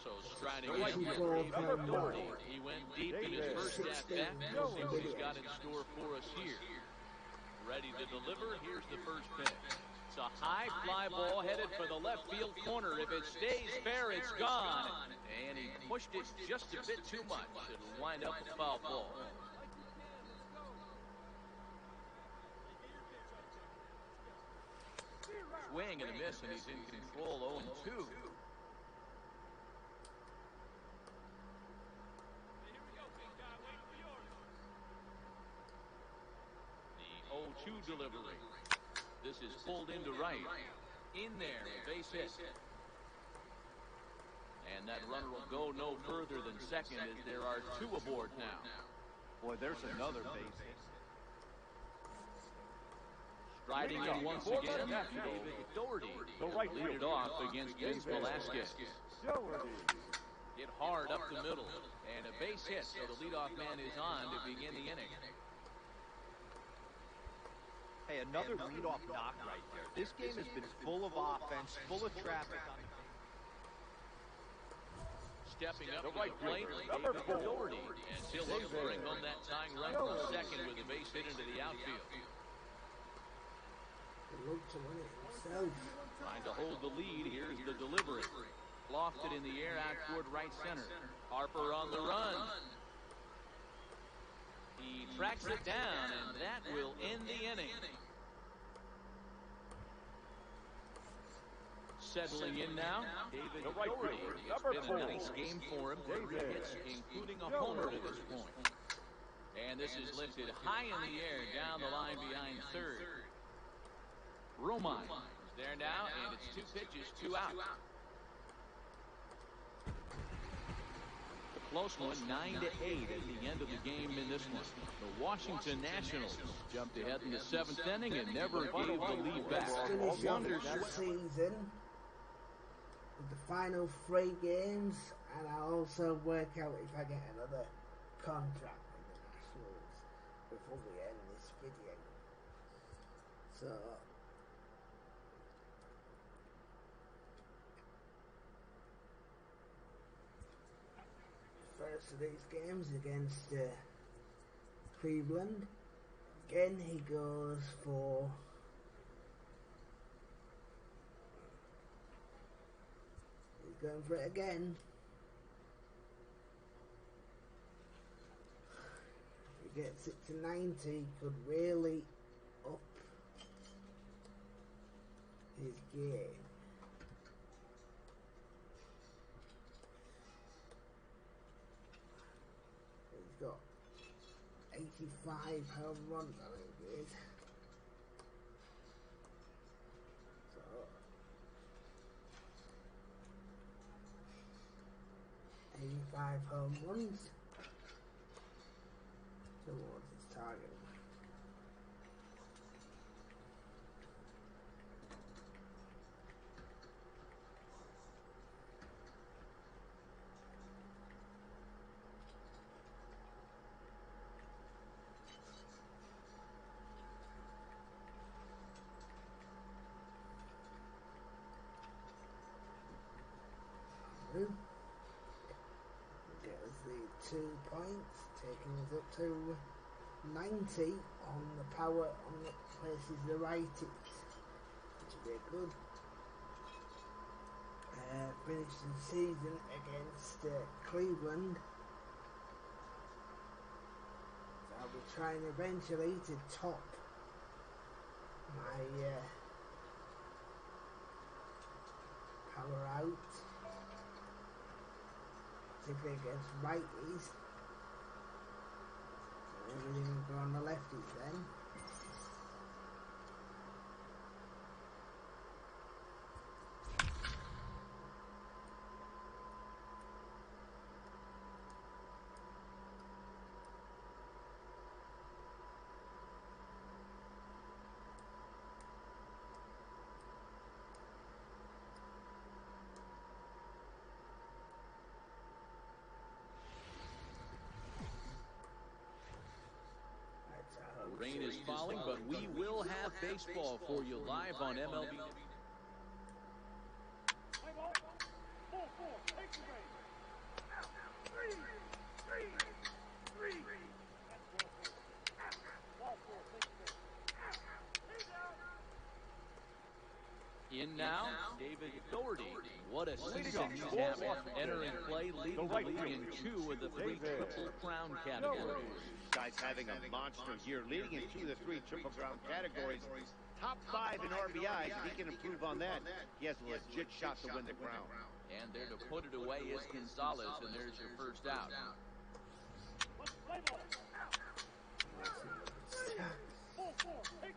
So striding in here, David Doherty. He went deep in his first at-bat. We'll see what he's got in store for us here. Ready to deliver. Here's the first pitch. It's a high fly ball headed for the left field corner. If it stays fair, it's gone. And he pushed it just a bit too much. It'll wind up a foul ball. Swing and a miss, and he's in control. 0-2. The 0-2 delivery. This is pulled into right. In there, a base hit. And that runner will go no further than second as there are two aboard now. Boy, there's another base hit. Striding in once again, David Doherty. He'll lead it off against Vince Velasquez. Hit hard up the middle. And a base hit, so the leadoff man is on to begin the inning. Hey, another leadoff knock right there. This game has been full of offense, full of traffic. Stepping up to the plate, David Doherty. And he'll look to bring home that tying run from second with a base hit into the outfield. To win it himself. Trying to hold the lead. Here's the delivery. Lofted in the air out toward right center. Harper on the run. He tracks it down, and that will end the inning. Settling in now, David Doherty. It's been a nice game for him. 3 hits, including a homer to this point. And this is lifted high in the air down the line behind third. Romine is there now, and it's 2 pitches, 2 out. A close one, 9-8 at the end of the game in this one. The Washington Nationals jumped ahead in the 7th inning and never gave the lead back. Finish off that season with the final 3 games, and I'll also work out if I get another contract with the Nationals before we end this video. So first of these games against Cleveland. Again, he goes for going for it again. If he gets it to 90, he could really up his game. He's got 85 home runs, I think it is. So 85 home runs towards his target. Gets the 2 points, taking us up to 90 on the power on the places the righties, which would be good. Finished the season against Cleveland. So I'll be trying eventually to top my power out. Particularly against righties. So everything will go on the lefties then. Rain is falling, but we will have half baseball for you live on MLB. In now, David Doherty. What a season he's having. Entering play, leading the league in 2 of the 3 Triple Crown categories. Guy's having a monster year, leading in 2 of the 3 Triple Crown categories. Top 5 in RBIs. If he can improve on that, he has a legit shot to win the crown. And there to put it away is Gonzalez, and there's your first out.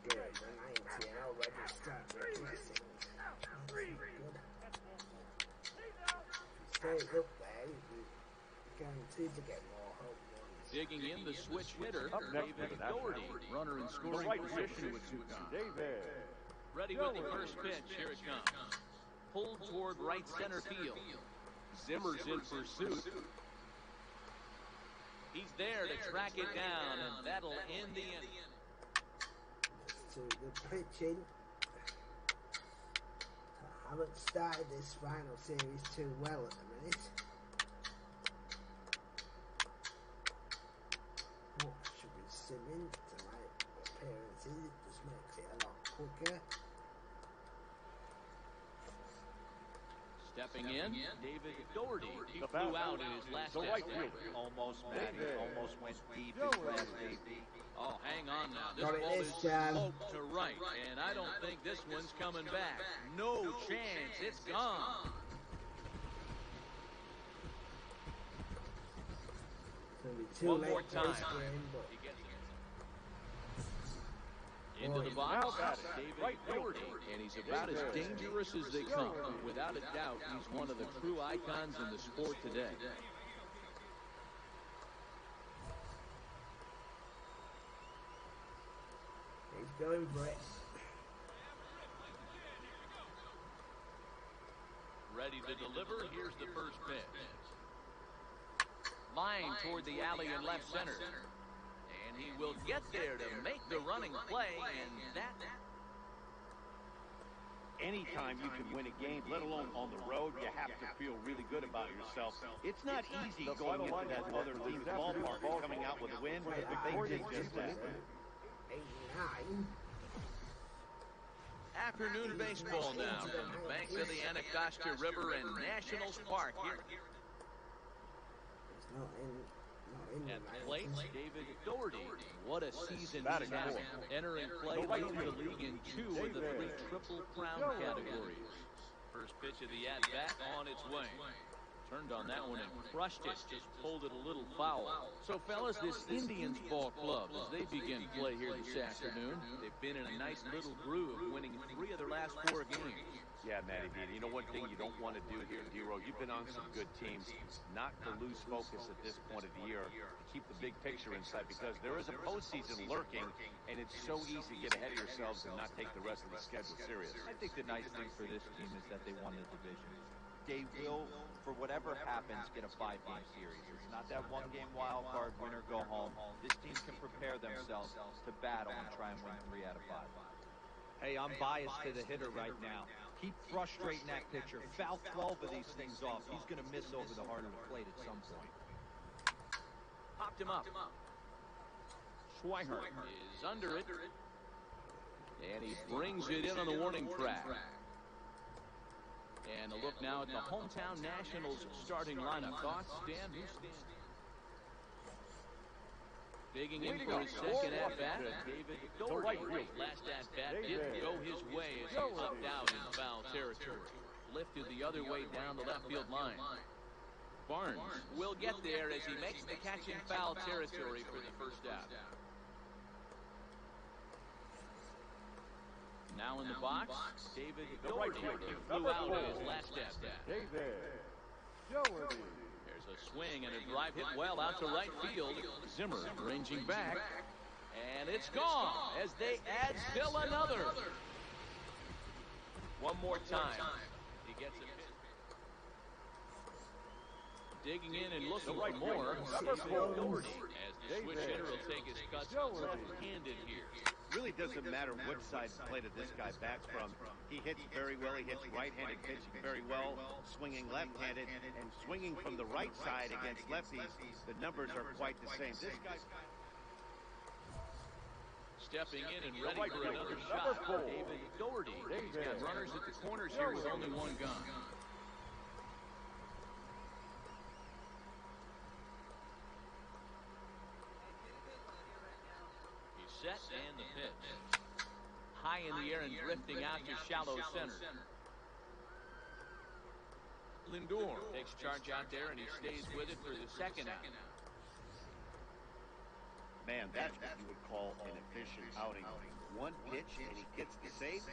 Good, the 19 already start regressing. Stay up there, you're guaranteed to get more home runs. Digging in the switch hitter, David Doherty, runner in scoring position with 2 guns. Ready with the first pitch, here it comes. Pulled toward right center field. Zimmer's in pursuit. He's there to track it down, and that'll end the inning. To the pitching. I haven't started this final series too well at the minute. What should be simming to my appearances, it just makes it a lot quicker. Stepping in, David Doherty. He flew out in his last at-bat. Almost, Matty. Almost went deep his last deep. Oh, hang on now. This Got it ball this is time. smoked to right, and I don't think this one's coming back. No chance. It's gone. It's going to be too One late more for time. this game, but He gets it. Into the box, David Doherty, and he's about as dangerous as they come. Without a doubt, he's one of the true icons in the sport today. he's going for it. Ready to deliver. Here's the first pitch. Line toward the alley in left center. And he will get there to make the running play, and that... Anytime you can win a game, let alone on the road, you have to feel really good about yourself. It's not easy going into that other team's ballpark and coming out with a win, but they did just that. 8-9. Afternoon baseball now from the banks of the Anacostia River and Nationals Park here. It's not in the At the plate, David Doherty. What a season Batting he's having. four. Entering play, leading the league in 2 of the 3 Triple Crown categories. First pitch of the at-bat on its way. Turned on that one and crushed it. Just pulled it a little foul. So, fellas, this Indians ball club, as they begin play here this afternoon, they've been in a nice little groove, winning 3 of their last 4 games. Yeah, Matty B. You know one thing you don't want to do here, D-Row? You've been on some good teams. Not to lose focus at this point of the year. To keep the big picture in sight, because there is a postseason lurking, and it's so easy to get ahead of yourselves and not take the rest of the schedule serious. I think the nice thing for this team is that they won the division. They will, for whatever happens, get a 5-game series. It's not that 1-game wild card, win or go home. This team can prepare themselves to battle and try and win 3 out of 5. Hey, I'm biased to the hitter right now. Keep frustrating that pitcher. Foul 12 of these things off. He's going to miss over the heart of the plate at some point. Popped him up. Schweiger is under it. And he brings it in on the warning track. And a look now at the hometown Nationals starting lineup. Thoughts, Dan? Who's standing? Digging in for his second at-bat, David Doherty. Last at-bat didn't go his way as he popped out in foul territory. Lifted the other way down the left field line. Barnes will get there as he makes the catch in foul territory for the first out. Now in the box, David Doherty, who flew out in his last at-bat. David Doherty. There's a swing and a drive hit well out to right field. Zimmer ranging back. And it's gone as they add still another. One more time. He gets it hit. Digging in and looking for more. David Doherty as the switch hitter will take his cuts left-handed here. Really doesn't matter what side of the plate of this guy bats from. He hits very well. He hits right-handed pitching very well, swinging left-handed, and swinging from the right side against lefties. The numbers are quite the same. This guy... Stepping in and ready for another shot, David Doherty. He's got runners at the corners here with only one gun. He's set and the pitch. High in the air and drifting out to shallow center. Lindor takes charge out there and he stays with it for the second out. Man, that's what you would call an efficient outing. One pitch and he gets the save.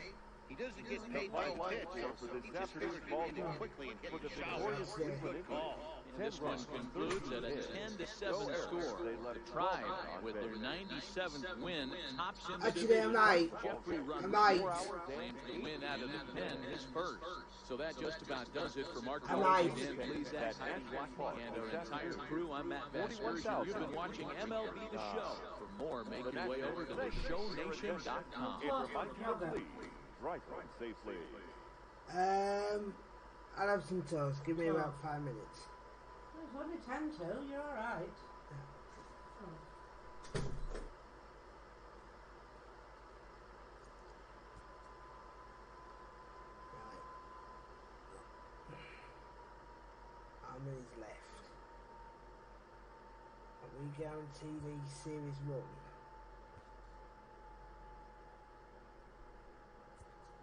He doesn't get paid by the pitch. He just figures to end it quickly and get the victorious good call. And this one concludes at a 10-7 score. The Tribe, with their 97th win, tops in the division. Jeffrey Runners claims the win out of the pen his first. So that just about does it for Mark Jones and Please Act Heidi Watkey and our entire crew. I'm Matt Vasgersian. You've been watching MLB The Show. For more, make your way over to theshownation.com. Right, safely. I'll have some toast. Give me about 5 minutes. It's only 10 to. You're all right. How many's left? Are we guaranteed a series 1?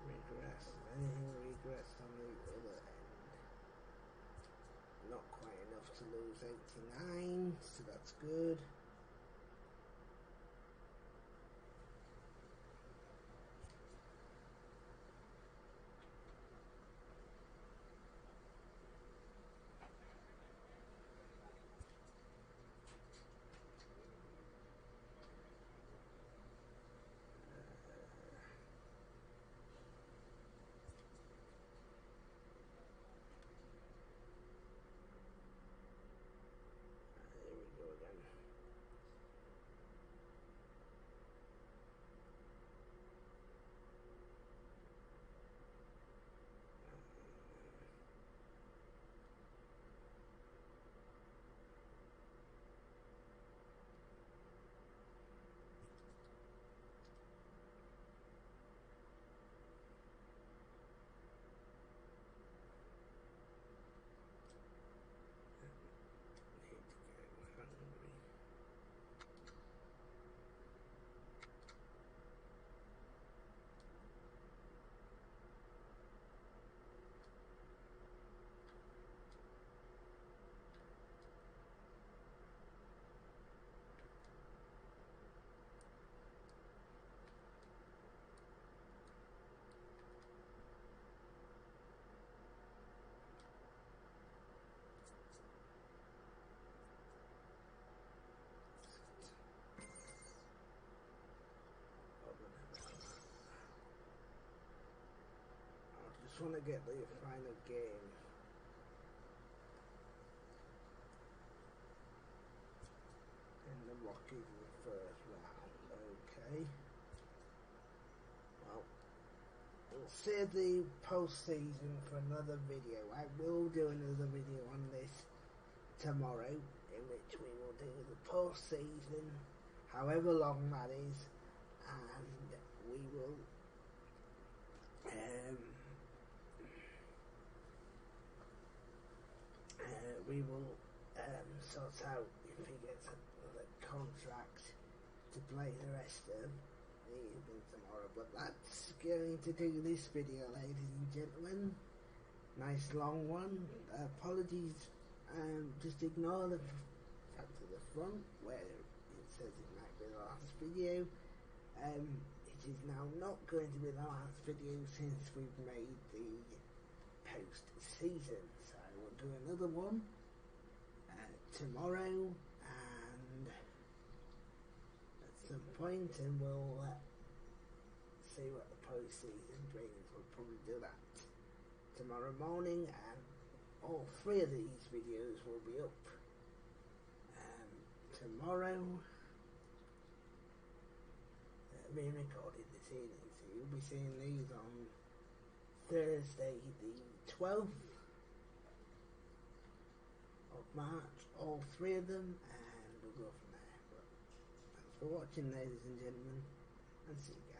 Regress. Anything regressed on the other end? Not quite enough to lose 89, so that's good. Just want to get the final game. In the Rockies in the first round. Okay. Well, we'll save the postseason for another video. I will do another video on this tomorrow, in which we will do the postseason, however long that is, and we will sort out if he gets a contract to play the rest of the evening tomorrow. But that's going to do this video, ladies and gentlemen. Nice long one. Apologies. Just ignore the fact at the front where it says it might be the last video. It is now not going to be the last video since we've made the post-season. So I will do another one tomorrow and at some point, and we'll see what the post-season brings. We'll probably do that tomorrow morning, and all 3 of these videos will be up tomorrow. being recorded this evening, so you'll be seeing these on Thursday the 12th of March, all three of them, and we'll go from there. But thanks for watching, ladies and gentlemen, and see you guys.